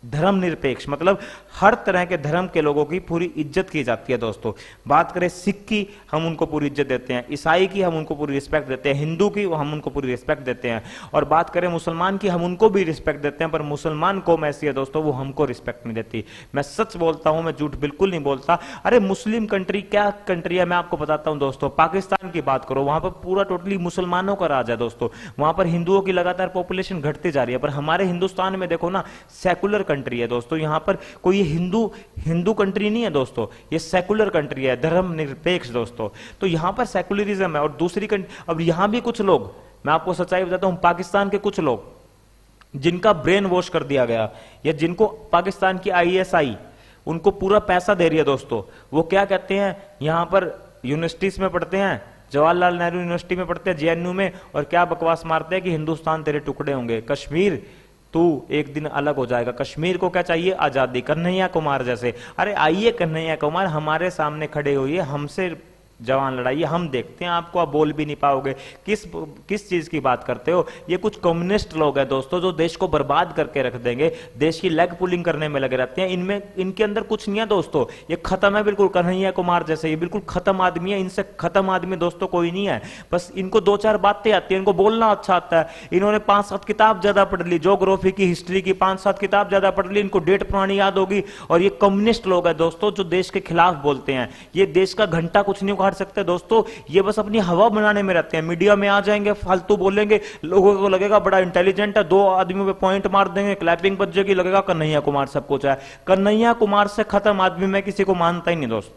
धर्म निरपेक्ष, मतलब हर तरह के धर्म के लोगों की पूरी इज्जत की जाती है दोस्तों। बात करें सिख की, हम उनको पूरी इज्जत देते हैं, ईसाई की हम उनको पूरी रिस्पेक्ट देते हैं, हिंदू की हम उनको पूरी रिस्पेक्ट देते हैं, और बात करें मुसलमान की, हम उनको भी रिस्पेक्ट देते हैं, पर मुसलमान कौम ऐसी है दोस्तों, वो हमको रिस्पेक्ट नहीं देती। मैं सच बोलता हूं, मैं झूठ बिल्कुल नहीं बोलता। अरे मुस्लिम कंट्री क्या कंट्री है, मैं आपको बताता हूं दोस्तों। पाकिस्तान की बात करो, वहां पर पूरा टोटली मुसलमानों का राज है दोस्तों, वहां पर हिंदुओं की लगातार पॉपुलेशन घटती जा रही है। पर हमारे हिंदुस्तान में देखो ना, सेकुलर कंट्री है दोस्तों, यहां पर कोई हिंदू कंट्री नहीं है दोस्तों, ये सेकुलर कंट्री है, धर्म निरपेक्ष दोस्तों। तो यहां पर सेकुलरिज्म है। और दूसरी अब यहां भी कुछ लोग, मैं आपको सच्चाई बताता हूं, पाकिस्तान के कुछ लोग जिनका ब्रेन वॉश कर दिया गया, या जिनको पाकिस्तान की ISI उनको पूरा पैसा दे रही है दोस्तों, वो क्या कहते हैं, यहां पर यूनिवर्सिटीज में पढ़ते हैं, जवाहरलाल नेहरू यूनिवर्सिटी में पढ़ते हैं, JNU में, और क्या बकवास मारते हैं कि हिंदुस्तान तेरे टुकड़े होंगे, कश्मीर तू एक दिन अलग हो जाएगा। कश्मीर को क्या चाहिए? आजादी। कन्हैया कुमार जैसे, अरे आइए कन्हैया कुमार, हमारे सामने खड़े होइए, हमसे जवान लड़ाइए, हम देखते हैं आपको, आप बोल भी नहीं पाओगे। किस चीज की बात करते हो? ये कुछ कम्युनिस्ट लोग हैं दोस्तों, जो देश को बर्बाद करके रख देंगे, देश की लेग पुलिंग करने में लगे रहते हैं। इनमें, इनके अंदर कुछ नहीं है दोस्तों, ये खत्म है बिल्कुल। कन्हैया कुमार जैसे ये बिल्कुल खत्म आदमी है, इनसे खत्म आदमी दोस्तों कोई नहीं है। बस इनको 2-4 बातें आती है, इनको बोलना अच्छा आता है। इन्होंने 5-7 किताब ज्यादा पढ़ ली, ज्योग्राफी की, हिस्ट्री की 5-7 किताब ज्यादा पढ़ ली, इनको डेट पुरानी याद होगी। और ये कम्युनिस्ट लोग हैं दोस्तों, जो देश के खिलाफ बोलते हैं। ये देश का घंटा कुछ नहीं उखाड़ सकते दोस्तों, ये बस अपनी हवा बनाने में रहते हैं। मीडिया में आ जाएंगे, फालतू बोलेंगे, लोगों को लगेगा बड़ा इंटेलिजेंट है, 2 आदमियों पे पॉइंट मार देंगे, क्लैपिंग बज जाएगी, लगेगा कन्हैया कुमार सब कुछ है। कन्हैया कुमार से खत्म आदमी मैं किसी को मानता ही नहीं दोस्त,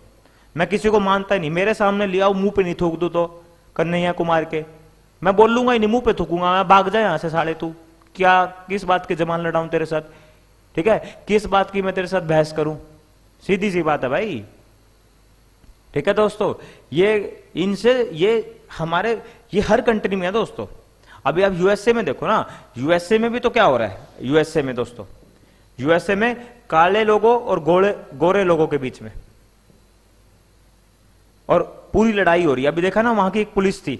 मैं किसी को मानता ही नहीं। मेरे सामने लिया मुंह पे नहीं थूक दू तो कन्हैया कुमार के, मैं बोलूंगा ही नहीं, मुंह पे थूकूंगा मैं, भाग जाए यहां से साले, तू क्या किस बात के जमान लड़ाऊं तेरे साथ? ठीक है, किस बात की मैं तेरे साथ बहस करूं? सीधी सी बात है भाई। ठीक है दोस्तों, ये इनसे ये हमारे, ये हर कंट्री में है दोस्तों। अभी आप USA में देखो ना, USA में भी तो क्या हो रहा है, USA में दोस्तों, USA में काले लोगों और गोरे लोगों के बीच में और पूरी लड़ाई हो रही है। अभी देखा ना, वहां की एक पुलिस थी,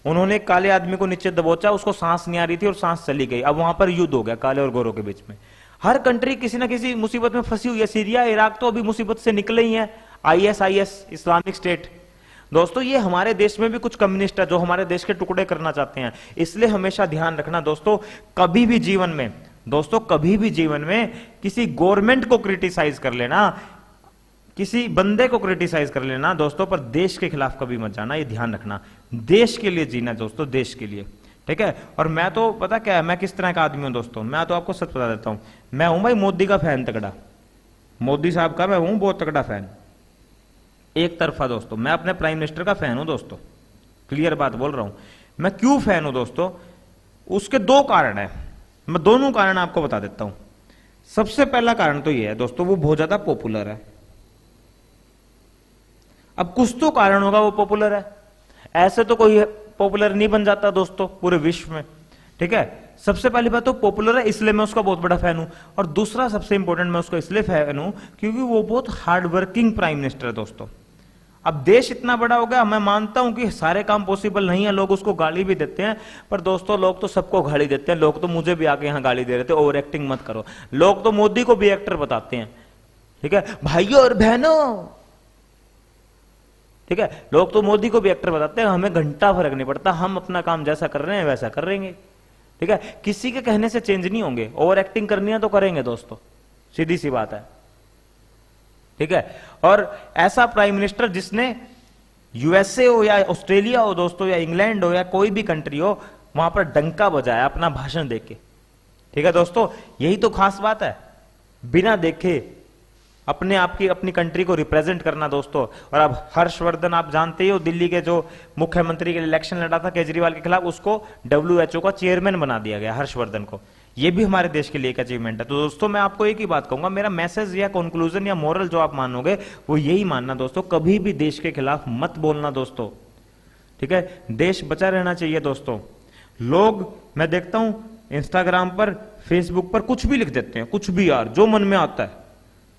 उन्होंने एक काले आदमी को नीचे दबोचा, उसको सांस नहीं आ रही थी और सांस चली गई। अब वहां पर युद्ध हो गया काले और गोरों के बीच में। हर कंट्री किसी ना किसी मुसीबत में फंसी हुई है। सीरिया, इराक तो अभी मुसीबत से निकले ही है। ISIS, इस्लामिक स्टेट दोस्तों, ये हमारे देश में भी कुछ कम्युनिस्ट है जो हमारे देश के टुकड़े करना चाहते हैं। इसलिए हमेशा ध्यान रखना दोस्तों, कभी भी जीवन में दोस्तों, कभी भी जीवन में किसी गवर्नमेंट को क्रिटिसाइज कर लेना, किसी बंदे को क्रिटिसाइज कर लेना दोस्तों, पर देश के खिलाफ कभी मत जाना, ये ध्यान रखना। देश के लिए जीना दोस्तों, देश के लिए। ठीक है, और मैं तो पता क्या है, मैं किस तरह का आदमी हूं दोस्तों, मैं तो आपको सच बता देता हूं, मैं हूं भाई मोदी का फैन तगड़ा, मोदी साहब का मैं हूं बहुत तगड़ा फैन, एक तरफा दोस्तों। मैं अपने प्राइम मिनिस्टर का फैन हूं दोस्तों, क्लियर बात बोल रहा हूं। मैं क्यों फैन हूं दोस्तों, उसके 2 कारण है, मैं दोनों कारण आपको बता देता हूं। सबसे पहला कारण तो यह है दोस्तों, वो बहुत ज्यादा पॉपुलर है। अब कुछ तो कारण होगा वो पॉपुलर है, ऐसे तो कोई पॉपुलर नहीं बन जाता दोस्तों पूरे विश्व में। ठीक है, सबसे पहली बात तो पॉपुलर है इसलिए मैं उसका बहुत बड़ा फैन हूं, और दूसरा सबसे इंपॉर्टेंट मैं उसका इसलिए फैन हूं क्योंकि वो बहुत हार्ड वर्किंग प्राइम मिनिस्टर है दोस्तों। अब देश इतना बड़ा हो गया, मैं मानता हूं कि सारे काम पॉसिबल नहीं है, लोग उसको गाली भी देते हैं, पर दोस्तों लोग तो सबको गाली देते हैं, लोग तो मुझे भी आके यहां गाली दे रहे थे, ओवर एक्टिंग मत करो। लोग तो मोदी को भी एक्टर बताते हैं, ठीक है भाइयों और बहनों, ठीक है, लोग तो मोदी को भी एक्टर बताते हैं, हमें घंटा फर्क नहीं पड़ता, हम अपना काम जैसा कर रहे हैं वैसा कर रहेंगे। ठीक है, किसी के कहने से चेंज नहीं होंगे, ओवर एक्टिंग करनी है तो करेंगे दोस्तों, सीधी सी बात है। ठीक है, और ऐसा प्राइम मिनिस्टर जिसने यूएसए हो या ऑस्ट्रेलिया हो दोस्तों, या इंग्लैंड हो या कोई भी कंट्री हो, वहां पर डंका बजाया अपना भाषण देके। ठीक है दोस्तों, यही तो खास बात है, बिना देखे अपने आप की अपनी कंट्री को रिप्रेजेंट करना दोस्तों। और अब हर्षवर्धन आप जानते ही हो, दिल्ली के जो मुख्यमंत्री के लिए इलेक्शन लड़ा था केजरीवाल के खिलाफ, उसको डब्ल्यूएचओ का चेयरमैन बना दिया गया हर्षवर्धन को। ये भी हमारे देश के लिए एक अचीवमेंट है। तो दोस्तों मैं आपको एक ही बात कहूंगा, मेरा मैसेज या कंक्लूजन या मोरल जो आप मानोगे वो यही मानना दोस्तों, कभी भी देश के खिलाफ मत बोलना दोस्तों। ठीक है, देश बचा रहना चाहिए दोस्तों। लोग मैं देखता हूं इंस्टाग्राम पर, फेसबुक पर कुछ भी लिख देते हैं, कुछ भी यार, जो मन में आता है,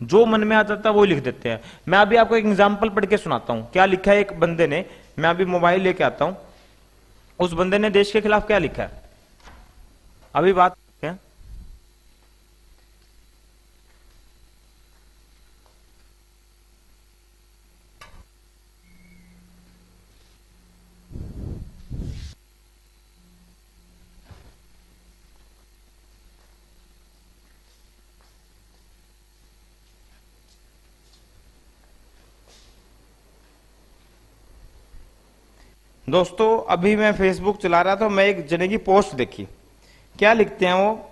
जो मन में आता था वो लिख देते हैं। मैं अभी आपको एक एग्जांपल पढ़ के सुनाता हूं, क्या लिखा है एक बंदे ने, मैं अभी मोबाइल लेके आता हूं, उस बंदे ने देश के खिलाफ क्या लिखा है, अभी बात करते हैं। दोस्तों अभी मैं फेसबुक चला रहा था, मैं एक जने की पोस्ट देखी, क्या लिखते हैं वो,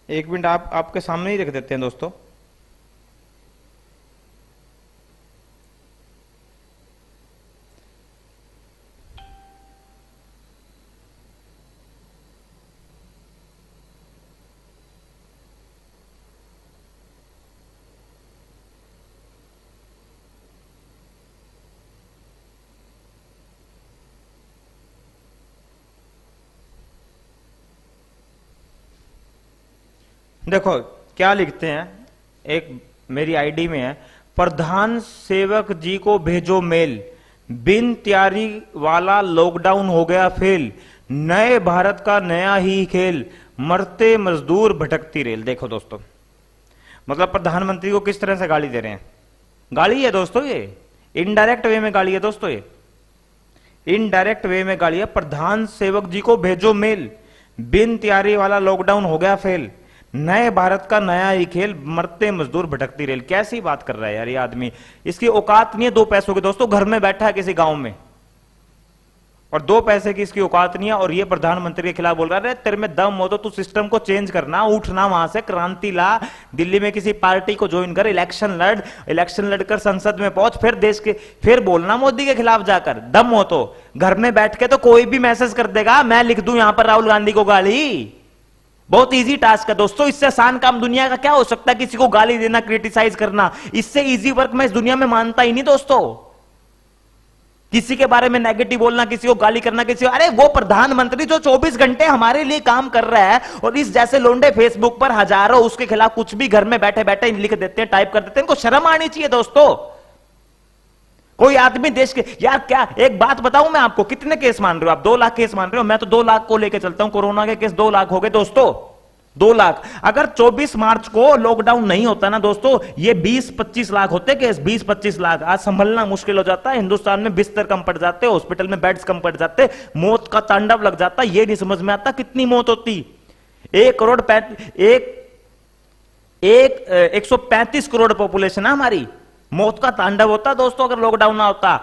एक मिनट आपके सामने ही रख देते हैं दोस्तों। देखो क्या लिखते हैं, एक मेरी आईडी में है, प्रधान सेवक जी को भेजो मेल, बिन तैयारी वाला लॉकडाउन हो गया फेल, नए भारत का नया ही खेल, मरते मजदूर भटकती रेल। देखो दोस्तों, मतलब प्रधानमंत्री को किस तरह से गाली दे रहे हैं, गाली है दोस्तों, ये इनडायरेक्ट वे में गाली है दोस्तों, ये इनडायरेक्ट वे में गाली है। प्रधान सेवक जी को भेजो मेल, बिन तैयारी वाला लॉकडाउन हो गया फेल, नए भारत का नया ही खेल, मरते मजदूर भटकती रेल। कैसी बात कर रहा है यार ये आदमी, इसकी औकात नहीं है 2 पैसों की दोस्तों, घर में बैठा है किसी गांव में और 2 पैसे की इसकी औकात नहीं है, और ये प्रधानमंत्री के खिलाफ बोल रहा है। तेरे में दम हो तो तू सिस्टम को चेंज करना, उठना, वहां से क्रांति ला, दिल्ली में किसी पार्टी को ज्वाइन कर, इलेक्शन लड़कर संसद में पहुंच, फिर देश के, फिर बोलना मोदी के खिलाफ जाकर, दम हो तो। घर में बैठ के तो कोई भी मैसेज कर देगा, मैं लिख दूं यहां पर राहुल गांधी को गाली, बहुत इजी टास्क है दोस्तों, इससे आसान काम दुनिया का क्या हो सकता है, किसी को गाली देना, क्रिटिसाइज करना, इससे इजी वर्क मैं इस दुनिया में मानता ही नहीं दोस्तों। किसी के बारे में नेगेटिव बोलना, किसी को गाली करना, किसी को, अरे वो प्रधानमंत्री जो 24 घंटे हमारे लिए काम कर रहा है, और इस जैसे लोंडे फेसबुक पर हजारों उसके खिलाफ कुछ भी घर में बैठे बैठे लिख देते हैं, टाइप कर देते हैं, इनको शर्म आनी चाहिए दोस्तों। कोई आदमी देश के, यार क्या एक बात बताऊं मैं आपको, कितने केस मान रहे हो आप, 2 लाख केस मान रहे हो, मैं तो 2 लाख को लेकर चलता हूं, कोरोना के केस 2 लाख हो गए दोस्तों, 2 लाख। अगर 24 मार्च को लॉकडाउन नहीं होता ना दोस्तों, ये 20-25 लाख होते केस, 20-25 लाख। आज संभलना मुश्किल हो जाता है, हिंदुस्तान में बिस्तर कम पड़ जाते, हॉस्पिटल में बेड्स कम पड़ जाते, मौत का तांडव लग जाता, ये नहीं समझ में आता कितनी मौत होती। 135 करोड़ पॉपुलेशन है हमारी, मौत का तांडव होता दोस्तों अगर लॉकडाउन ना होता।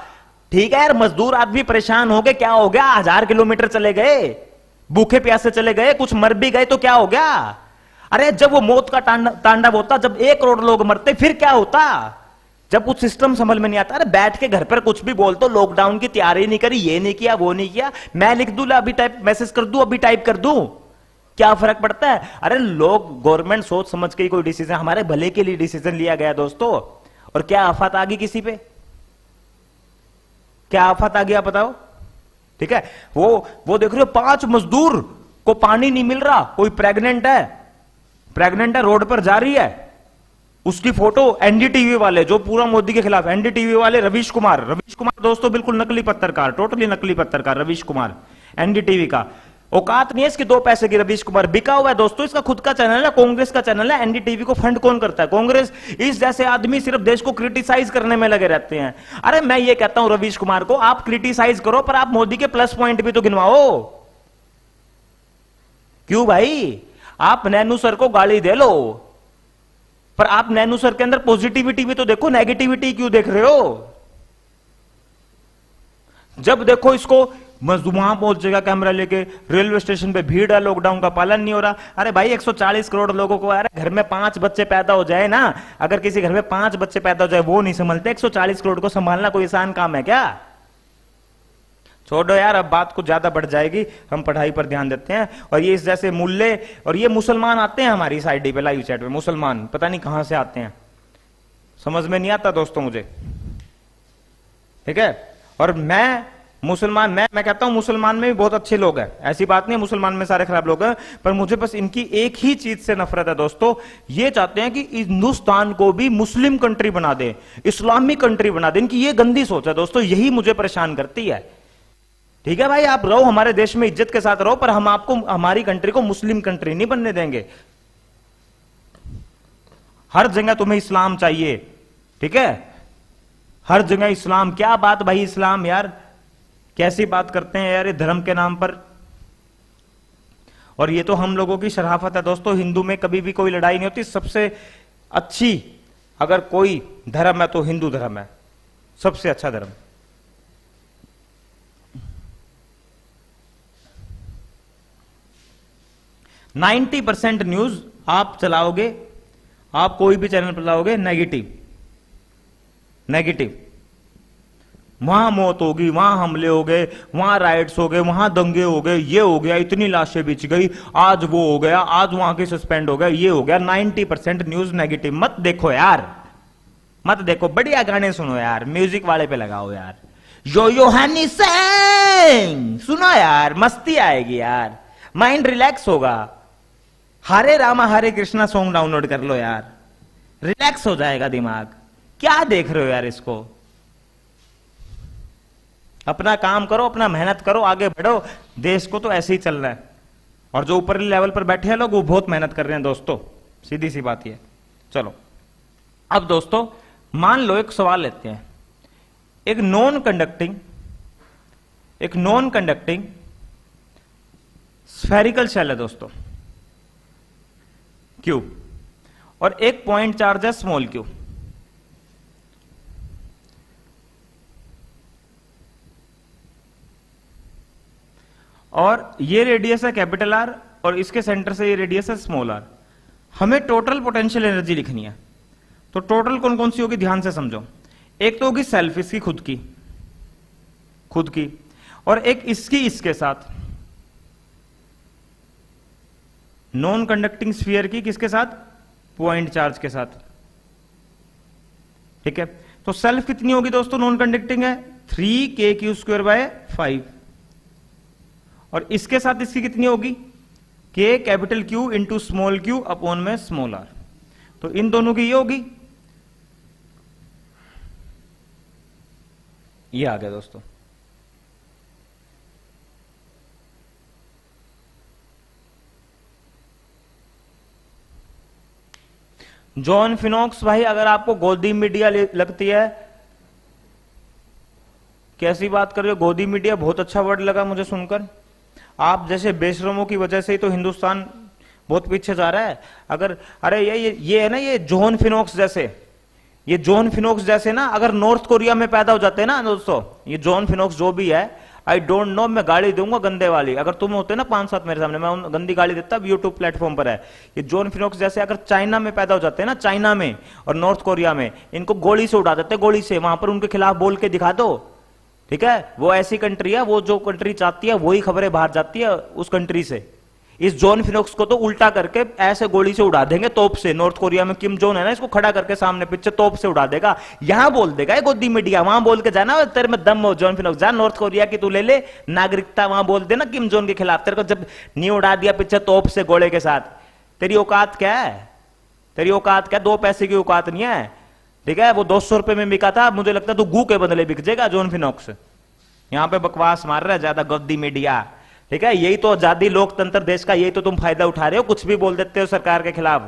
ठीक है यार, मजदूर आदमी परेशान हो गए, क्या हो गया, 1000 किलोमीटर चले गए, भूखे प्यासे चले गए, कुछ मर भी गए तो क्या हो गया। अरे जब वो मौत का तांडव होता, जब 1 करोड़ लोग मरते, फिर क्या होता, जब कुछ सिस्टम समझ में नहीं आता। अरे बैठ के घर पर कुछ भी बोल, तो लॉकडाउन की तैयारी नहीं करी, ये नहीं किया, वो नहीं किया, मैं लिख दूं, अभी टाइप मैसेज कर दूं, अभी टाइप कर दूं, क्या फर्क पड़ता है। अरे लोग, गवर्नमेंट सोच समझ के कोई डिसीजन, हमारे भले के लिए डिसीजन लिया गया दोस्तों, और क्या आफत आ गई किसी पे, क्या आफत आ गया बताओ। ठीक है, वो देख रहे हो 5 मजदूर को पानी नहीं मिल रहा, कोई प्रेग्नेंट है रोड पर जा रही है, उसकी फोटो एनडीटीवी वाले जो पूरा मोदी के खिलाफ, एनडीटीवी वाले रवीश कुमार दोस्तों बिल्कुल नकली पत्रकार, टोटली नकली पत्रकार रवीश कुमार, एनडीटीवी का औकात नहीं है इसकी 2 पैसे की। रवीश कुमार बिका हुआ है दोस्तों, इसका खुद का चैनल है, कांग्रेस का चैनल है। एनडीटीवी को फंड कौन करता है? कांग्रेस। इस जैसे आदमी सिर्फ देश को क्रिटिसाइज करने में लगे रहते हैं। अरे मैं ये कहता हूं रवीश कुमार को, आप क्रिटिसाइज करो पर आप मोदी के प्लस पॉइंट भी तो गिनवाओ। क्यों भाई, आप नैनू सर को गाली दे लो पर आप नैनू सर के अंदर पॉजिटिविटी भी तो देखो, नेगेटिविटी क्यों देख रहे हो? जब देखो इसको वहां पहुंचेगा कैमरा लेके, रेलवे स्टेशन पे भीड़ है, लॉकडाउन का पालन नहीं हो रहा। अरे भाई 140 करोड़ लोगों को, अरे घर में 5 बच्चे पैदा हो जाए ना, अगर किसी घर में 5 बच्चे पैदा हो जाए वो नहीं संभलते, 140 करोड़ को संभालना कोई आसान काम है क्या? छोड़ो यार, अब बात कुछ ज्यादा बढ़ जाएगी, हम पढ़ाई पर ध्यान देते हैं। और ये इस जैसे मूल्य, और ये मुसलमान आते हैं हमारी इस आईडी पे लाइव चैट में, मुसलमान पता नहीं कहां से आते हैं, समझ में नहीं आता दोस्तों मुझे। ठीक है, और मैं मुसलमान, मैं कहता हूं मुसलमान में भी बहुत अच्छे लोग हैं, ऐसी बात नहीं है मुसलमान में सारे खराब लोग हैं, पर मुझे बस इनकी एक ही चीज से नफरत है दोस्तों, ये चाहते हैं कि हिंदुस्तान को भी मुस्लिम कंट्री बना दे, इस्लामिक कंट्री बना दे। इनकी ये गंदी सोच है दोस्तों, यही मुझे परेशान करती है। ठीक है भाई, आप रहो हमारे देश में, इज्जत के साथ रहो, पर हम आपको हमारी कंट्री को मुस्लिम कंट्री नहीं बनने देंगे। हर जगह तुम्हें इस्लाम चाहिए, ठीक है, हर जगह इस्लाम। क्या बात भाई, इस्लाम यार कैसी बात करते हैं यार ये धर्म के नाम पर। और ये तो हम लोगों की शराफत है दोस्तों, हिंदू में कभी भी कोई लड़ाई नहीं होती। सबसे अच्छी अगर कोई धर्म है तो हिंदू धर्म है, सबसे अच्छा धर्म। नाइन्टी 90% न्यूज आप चलाओगे, आप कोई भी चैनल पर लाओगे, नेगेटिव। वहां मौत होगी, वहां हमले हो गए, वहां राइट्स हो गए, वहां दंगे हो गए, ये हो गया, इतनी लाशें बिछ गई, आज वो हो गया, आज वहां के सस्पेंड हो गया, ये हो गया। 90% न्यूज नेगेटिव। मत देखो यार, मत देखो, बढ़िया गाने सुनो यार, म्यूजिक वाले पे लगाओ यार, यो हनी सिंह सुनो यार, मस्ती आएगी यार, माइंड रिलैक्स होगा। हरे रामा हरे कृष्णा सॉन्ग डाउनलोड कर लो यार, रिलैक्स हो जाएगा दिमाग। क्या देख रहे हो यार इसको? अपना काम करो, अपना मेहनत करो, आगे बढ़ो, देश को तो ऐसे ही चलना है। और जो ऊपर लेवल पर बैठे हैं लोग वो बहुत मेहनत कर रहे हैं दोस्तों, सीधी सी बात ये। चलो अब दोस्तों मान लो एक सवाल लेते हैं, एक नॉन कंडक्टिंग स्फेरिकल शेल है दोस्तों, क्यू, और एक पॉइंट चार्ज है स्मॉल क्यू। और ये रेडियस है कैपिटल आर, और इसके सेंटर से ये रेडियस है स्मॉल आर। हमें टोटल पोटेंशियल एनर्जी लिखनी है, तो टोटल कौन कौन सी होगी ध्यान से समझो। एक तो होगी सेल्फ, इसकी खुद की, और एक इसकी इसके साथ, नॉन कंडक्टिंग स्फीयर की किसके साथ? पॉइंट चार्ज के साथ। ठीक है, तो सेल्फ कितनी होगी दोस्तों, नॉन कंडक्टिंग है 3kq²/5, और इसके साथ इसकी कितनी होगी? k capital Q into small q upon में स्मॉल r। तो इन दोनों की ये होगी, ये आ गया दोस्तों। जॉन फिनोक्स भाई, अगर आपको गोदी मीडिया लगती है, कैसी बात कर रहे हो? गोदी मीडिया बहुत अच्छा वर्ड लगा मुझे सुनकर। आप जैसे बेशरमों की वजह से ही तो हिंदुस्तान बहुत पीछे जा रहा है। अगर अरे ये है ना, ये जॉन फिनोक्स जैसे ना, अगर नॉर्थ कोरिया में पैदा हो जाते हैं ना दोस्तों, ये जॉन फिनोक्स जो भी है, आई डोंट नो, मैं गाली दूंगा गंदे वाली। अगर तुम होते ना 5-7 मेरे सामने, मैं गंदी गाली देता, यूट्यूब प्लेटफॉर्म पर है। ये जॉन फिनोक्स जैसे अगर चाइना में पैदा हो जाते हैं ना, चाइना में और नॉर्थ कोरिया में, इनको गोली से उड़ा देते, गोली से। वहां पर उनके खिलाफ बोल के दिखा दो, ठीक है? वो ऐसी कंट्री है, वो जो कंट्री चाहती है वही खबरें बाहर जाती है उस कंट्री से। इस जॉन फिनोक्स को तो उल्टा करके ऐसे गोली से उड़ा देंगे, तोप से। नॉर्थ कोरिया में किम जोन है ना, इसको खड़ा करके सामने पीछे तोप से उड़ा देगा। यहां बोल देगा ये गोदी मीडिया, वहां बोल के जाना तेरे में दम हो जॉन फिनोक्स, जा नॉर्थ कोरिया की तू ले ले नागरिकता, वहां बोल देना किम जोन के खिलाफ। तेरे को जब नहीं उड़ा दिया पीछे तोप से गोले के साथ, तेरी औकात क्या है? तेरी औकात क्या? 2 पैसे की औकात नहीं है, ठीक है? वो 200 रुपए में बिका था, मुझे लगता है तू गू के बदले बिक जाएगा जॉन फिनोक्स। यहां पे बकवास मार रहा है ज्यादा, गोदी मीडिया, ठीक है? यही तो आजादी लोकतंत्र देश का, यही तो तुम फायदा उठा रहे हो, कुछ भी बोल देते हो सरकार के खिलाफ।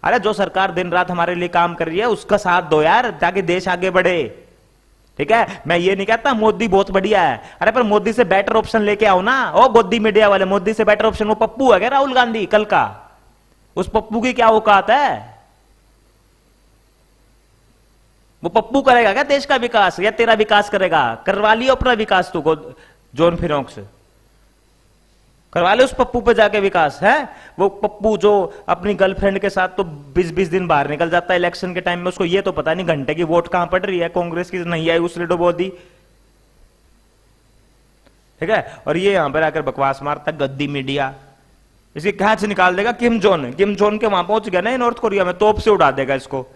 अरे जो सरकार दिन रात हमारे लिए काम कर रही है उसका साथ दो यार, ताकि देश आगे बढ़े, ठीक है? मैं ये नहीं कहता मोदी बहुत बढ़िया है, अरे पर मोदी से बेटर ऑप्शन लेके आओ ना। ओ गोदी मीडिया वाले, मोदी से बेटर ऑप्शन वो पप्पू है क्या, राहुल गांधी कल का? उस पप्पू की क्या औकात है? वो पप्पू करेगा क्या देश का विकास, या तेरा विकास करेगा? करवा लियो अपना विकास तू जॉन फिनोक्स, करवा ले उस पप्पू पे जाके विकास है। वो पप्पू जो अपनी गर्लफ्रेंड के साथ तो 20-20 दिन बाहर निकल जाता है इलेक्शन के टाइम में, उसको ये तो पता नहीं घंटे की वोट कहां पड़ रही है, कांग्रेस की नहीं आई उसने डुबो दी, ठीक है? और ये यहां पर आकर बकवास मारता गद्दी मीडिया, इसकी कैच निकाल देगा किम जोन। किम जोन के वहां पहुंच गया ना नॉर्थ कोरिया में, तोप से उड़ा देगा इसको,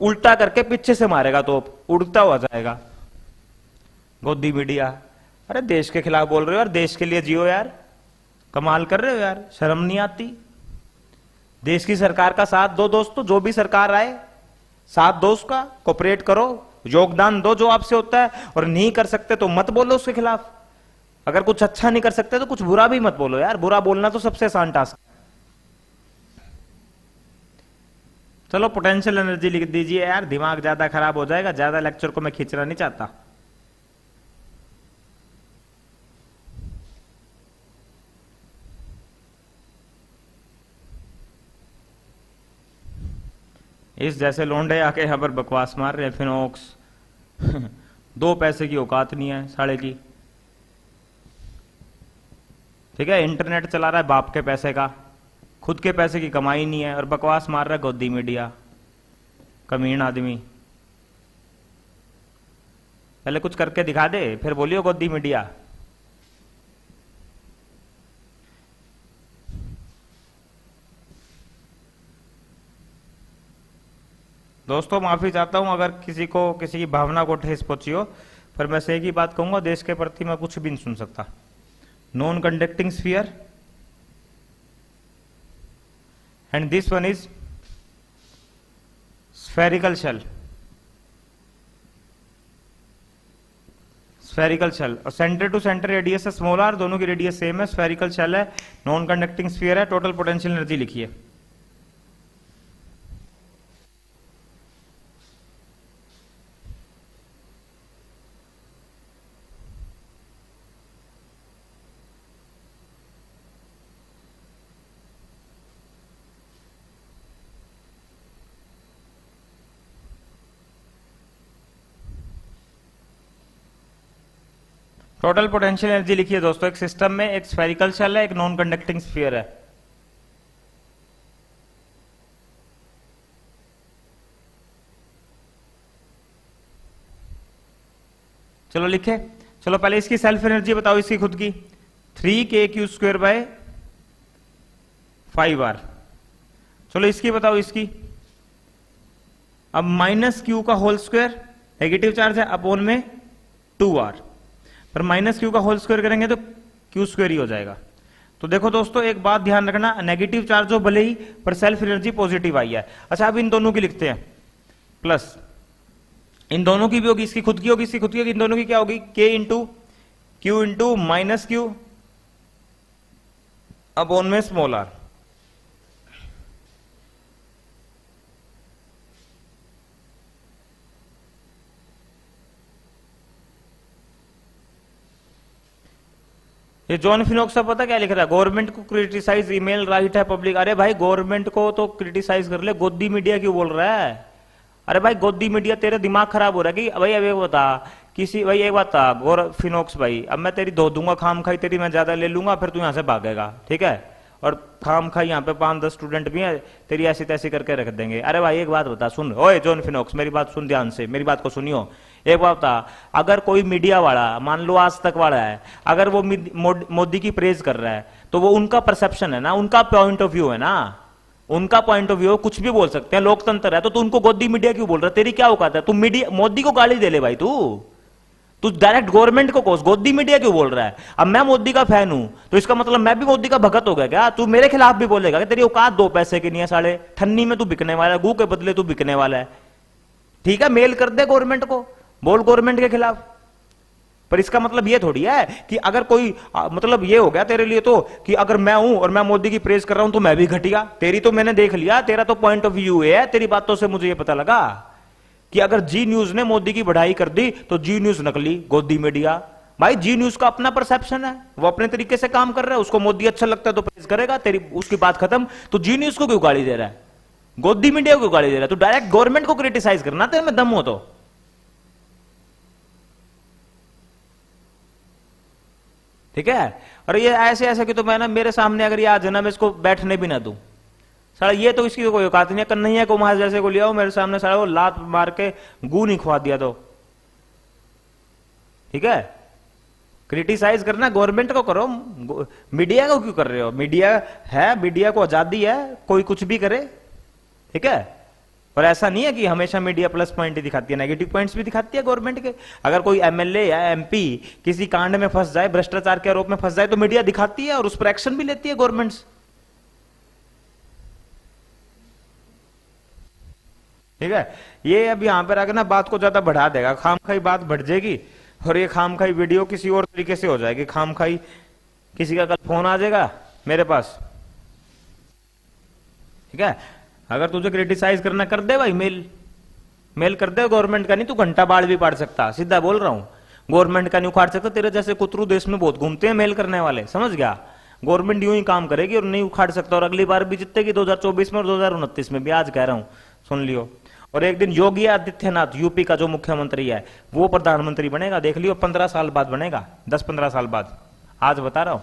उल्टा करके पीछे से मारेगा, तोप उड़ता हुआ जाएगा। गोदी मीडिया, अरे देश के खिलाफ बोल रहे हो यार, देश के लिए जियो यार, कमाल कर रहे हो यार, शर्म नहीं आती? देश की सरकार का साथ दो दोस्तों, जो भी सरकार आए साथ दो उसका, कोऑपरेट करो, योगदान दो जो आपसे होता है, और नहीं कर सकते तो मत बोलो उसके खिलाफ। अगर कुछ अच्छा नहीं कर सकते तो कुछ बुरा भी मत बोलो यार, बुरा बोलना तो सबसे आसान टास्क। चलो पोटेंशियल एनर्जी लिख दीजिए यार, दिमाग ज्यादा खराब हो जाएगा, ज्यादा लेक्चर को मैं खींचना नहीं चाहता। इस जैसे लोंडे आके यहां पर बकवास मार रहे हैं, फिनोक्स 2 पैसे की औकात नहीं है साढ़े की, ठीक है? इंटरनेट चला रहा है बाप के पैसे का, खुद के पैसे की कमाई नहीं है, और बकवास मार रहा है गोदी मीडिया, कमीन आदमी। पहले कुछ करके दिखा दे, फिर बोलियो गोदी मीडिया। दोस्तों माफी चाहता हूं अगर किसी को किसी की भावना को ठेस पहुंची हो, पर मैं एक ही बात कहूंगा, देश के प्रति मैं कुछ भी नहीं सुन सकता। Non conducting sphere, and this one is spherical shell, spherical shell, और सेंटर टू सेंटर रेडियस है स्मॉल आर, दोनों की रेडियस सेम है, स्फेरिकल शेल है, नॉन कंडक्टिंग स्फीयर है। टोटल पोटेंशियल एनर्जी लिखिए। टोटल पोटेंशियल एनर्जी लिखिए दोस्तों। एक सिस्टम में एक स्फेरिकल शेल है, एक नॉन कंडक्टिंग स्फीयर है। चलो लिखे, चलो पहले इसकी सेल्फ एनर्जी बताओ, इसकी खुद की 3kq²/5r। चलो इसकी बताओ, इसकी अब -q का होल स्क्वायर, नेगेटिव चार्ज है, अपॉन में 2r, पर -q का होल स्क्वायर करेंगे तो q² ही हो जाएगा। तो देखो दोस्तों एक बात ध्यान रखना, नेगेटिव चार्ज हो भले ही, पर सेल्फ एनर्जी पॉजिटिव आई है। अच्छा अब इन दोनों की लिखते हैं, प्लस इन दोनों की भी होगी, इसकी खुद की होगी, इसकी खुद की होगी, इन दोनों की क्या होगी, k into q into -q upon में स्मॉल r। ये जॉन फिनोक्स का पता क्या लिख रहा है, गवर्नमेंट को क्रिटिसाइज, ईमेल राइट है पब्लिक। अरे भाई गवर्नमेंट को तो क्रिटिसाइज कर ले, गोदी मीडिया क्यों बोल रहा है? अरे भाई गोदी मीडिया, तेरे दिमाग खराब हो रहा है कि भाई? अब एक बता, किसी भाई एक बात था गौर फिनोक्स भाई, अब मैं तेरी धो दूंगा खाम खाई, तेरी मैं ज्यादा ले लूंगा, फिर तू यहां से भागेगा, ठीक है? और खाम खाई यहाँ पे 5-10 स्टूडेंट भी है, तेरी ऐसी तैसी करके रख देंगे। अरे भाई एक बात बता, सुन, ओए जॉन फिनोक्स मेरी बात सुन ध्यान से, मेरी बात को सुनियो। एक बात बता, अगर कोई मीडिया वाला, मान लो आज तक वाला है, अगर वो मोदी की प्रेज कर रहा है, तो तो वो उनका परसेप्शन है ना, उनका पॉइंट ऑफ व्यू है ना, उनका पॉइंट ऑफ व्यू, कुछ भी बोल सकते हैं, लोकतंत्र है। तो तू उनको गोदी मीडिया क्यों बोल रहा है? तेरी क्या औकात है? तू मीडिया, मोदी को गाली दे ले भाई, तू डायरेक्ट गवर्नमेंट को कोस, गोदी मीडिया क्यों बोल रहा है? अब मैं मोदी का फैन हूं तो इसका मतलब मैं भी मोदी का भगत हो गया क्या? तू मेरे खिलाफ भी बोलेगा कि तेरी औकात दो पैसे की नहीं है, साले ठन्नी में तू बिकने वाला है, गू के बदले तू बिकने वाला है। ठीक है, मेल कर दे गवर्नमेंट को, बोल गवर्नमेंट के खिलाफ, पर इसका मतलब ये थोड़ी है कि अगर कोई मतलब ये हो गया तेरे लिए तो कि अगर मैं हूं और मैं मोदी की प्रेज कर रहा हूं तो मैं भी घटिया। तेरी तो मैंने देख लिया, तेरा तो पॉइंट ऑफ व्यू है, तेरी बातों से मुझे ये पता लगा कि अगर जी न्यूज ने मोदी की बढ़ाई कर दी तो जी न्यूज नकली, गोदी मीडिया। भाई जी न्यूज का अपना परसेप्शन है, वो अपने तरीके से काम कर रहा है, उसको मोदी अच्छा लगता है तो प्रेज करेगा, तेरी उसकी बात खत्म। तो जी न्यूज को क्यों गाली दे रहा है? गोदी मीडिया को क्यों गाली दे रहा है? तो डायरेक्ट गवर्नमेंट को क्रिटिसाइज करना तेरे में दम हो तो। ठीक है, और ये ऐसे ऐसे कि तो मैं ना, मेरे सामने अगर ये आ जाए ना, मैं इसको बैठने भी ना दूं, साला ये तो इसकी कोई औकात नहीं है। कन्हैया कुमार जैसे को लिया मेरे सामने, साला वो लात मार के गू नहीं खुआ दिया तो। ठीक है, क्रिटिसाइज करना गवर्नमेंट को करो, मीडिया को क्यों कर रहे हो? मीडिया है, मीडिया को आजादी है, कोई कुछ भी करे। ठीक है, और ऐसा नहीं है कि हमेशा मीडिया प्लस पॉइंट ही दिखाती है, नेगेटिव पॉइंट्स भी दिखाती है गवर्नमेंट के। अगर कोई एमएलए या एमपी किसी कांड में फंस जाए, भ्रष्टाचार के आरोप में फंस जाए, तो मीडिया दिखाती है और उस पर एक्शन भी लेती है गवर्नमेंट्स। ठीक है, ये अब यहां पर आकर ना बात को ज्यादा बढ़ा देगा, खामखाई बात बढ़ जाएगी और ये खामखाई वीडियो किसी और तरीके से हो जाएगी। खामखाई किसी का कल फोन आ जाएगा मेरे पास, ठीक है, अगर तुझे क्रिटिसाइज करना कर दे भाई, मेल कर दे गवर्नमेंट का। नहीं, तू घंटा बाढ़ भी पाड़ सकता, सीधा बोल रहा हूं, गवर्नमेंट का नहीं उखाड़ सकता। तेरे जैसे कुतरू देश में बहुत घूमते हैं मेल करने वाले, समझ गया? गवर्नमेंट यूं ही काम करेगी और नहीं उखाड़ सकता, और अगली बार भी जीतेगी 2024 में और 2029 में भी, आज कह रहा हूं, सुन लियो। और एक दिन योगी आदित्यनाथ, यूपी का जो मुख्यमंत्री है, वो प्रधानमंत्री बनेगा, देख लियो, 15 साल बाद बनेगा, 10-15 साल बाद, आज बता रहा हूं।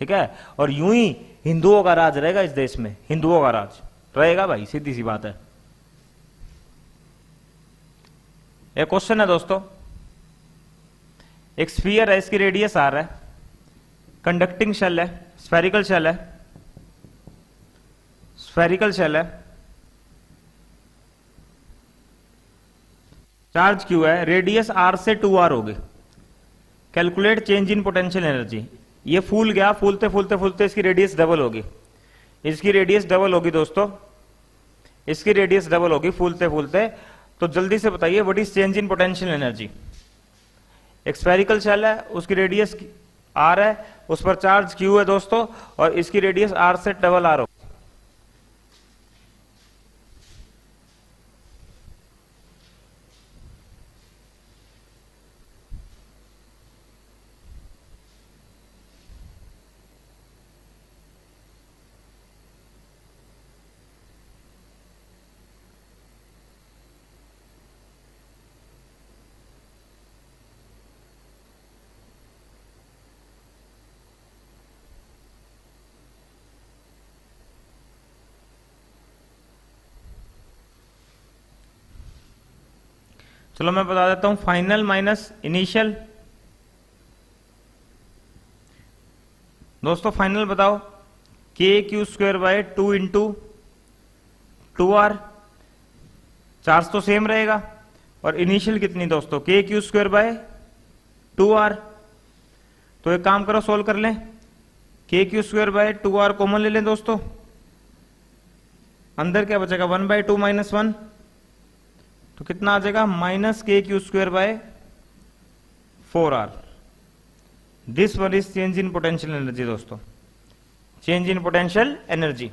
ठीक है, और यूं ही हिंदुओं का राज रहेगा इस देश में, हिंदुओं का राज रहेगा भाई, सीधी सी बात है। एक क्वेश्चन है दोस्तों, एक स्फीयर है, इसकी रेडियस आर है, कंडक्टिंग शेल है, स्फेरिकल शेल है, स्फेरिकल शेल है, चार्ज क्यू है, रेडियस आर से 2r होगी। Calculate change in potential energy. ये फूल गया, फूलते फूलते फूलते इसकी रेडियस डबल होगी, इसकी रेडियस डबल होगी दोस्तों, इसकी रेडियस डबल होगी फूलते फूलते। तो जल्दी से बताइए what is change in potential energy? एक स्फेरिकल शेल है, उसकी रेडियस आर है, उस पर चार्ज क्यू है दोस्तों, और इसकी रेडियस आर से डबल आर होगी। चलो मैं बता देता हूं, फाइनल माइनस इनिशियल। दोस्तों फाइनल बताओ, के Q square bye 2 into 2r, charge तो सेम रहेगा, और इनिशियल कितनी दोस्तों? K Q square by 2r। तो एक काम करो, सोल्व कर लें, के Q square by 2r common ले लें दोस्तों, अंदर क्या बचेगा? 1/2 माइनस 1, तो कितना आ जाएगा? माइनस के Q square bye 4r। This one is change in potential energy दोस्तों, चेंज इन पोटेंशियल एनर्जी।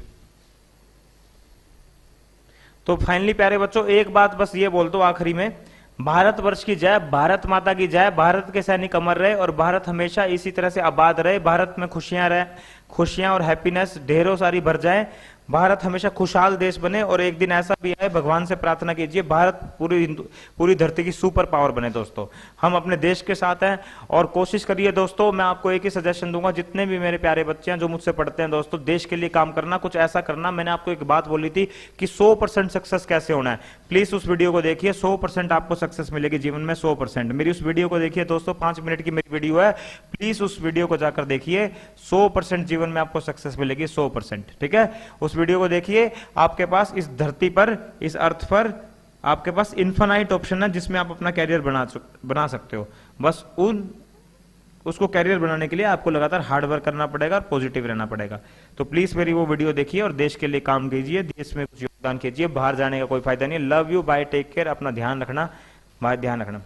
तो फाइनली प्यारे बच्चों एक बात बस ये बोल दो आखिरी में, भारतवर्ष की जय, भारत माता की जय, भारत के सैनिक अमर रहे और भारत हमेशा इसी तरह से आबाद रहे, भारत में खुशियां रहे, खुशियां और हैप्पीनेस ढेरों सारी भर जाए, भारत हमेशा खुशहाल देश बने और एक दिन ऐसा भी आए, भगवान से प्रार्थना कीजिए भारत पूरी धरती की सुपर पावर बने। दोस्तों हम अपने देश के साथ हैं और कोशिश करिए दोस्तों, मैं आपको एक ही सजेशन दूंगा, जितने भी मेरे प्यारे बच्चे हैं जो मुझसे पढ़ते हैं दोस्तों, देश के लिए काम करना, कुछ ऐसा करना। मैंने आपको एक बात बोली थी कि 100% सक्सेस कैसे होना है, प्लीज उस वीडियो को देखिए, 100% आपको सक्सेस मिलेगी जीवन में, 100%। मेरी उस वीडियो को देखिए दोस्तों, 5 मिनट की मेरी वीडियो है, प्लीज उस वीडियो को जाकर देखिए, 100% जीवन में आपको सक्सेस मिलेगी, 100%। ठीक है, उस वीडियो को देखिए। आपके पास इस धरती पर, इस अर्थ पर आपके पास इन्फिनाइट ऑप्शन है जिसमें आप अपना कैरियर बना सकते हो। बस उसको कैरियर बनाने के लिए आपको लगातार हार्ड वर्क करना पड़ेगा और पॉजिटिव रहना पड़ेगा। तो प्लीज मेरी वो वीडियो देखिए और देश के लिए काम कीजिए, देश में कुछ योगदान कीजिए। बाहर जाने का कोई फायदा नहीं। Love you, bye, take care, अपना ध्यान रखना, बाय, ध्यान रखना।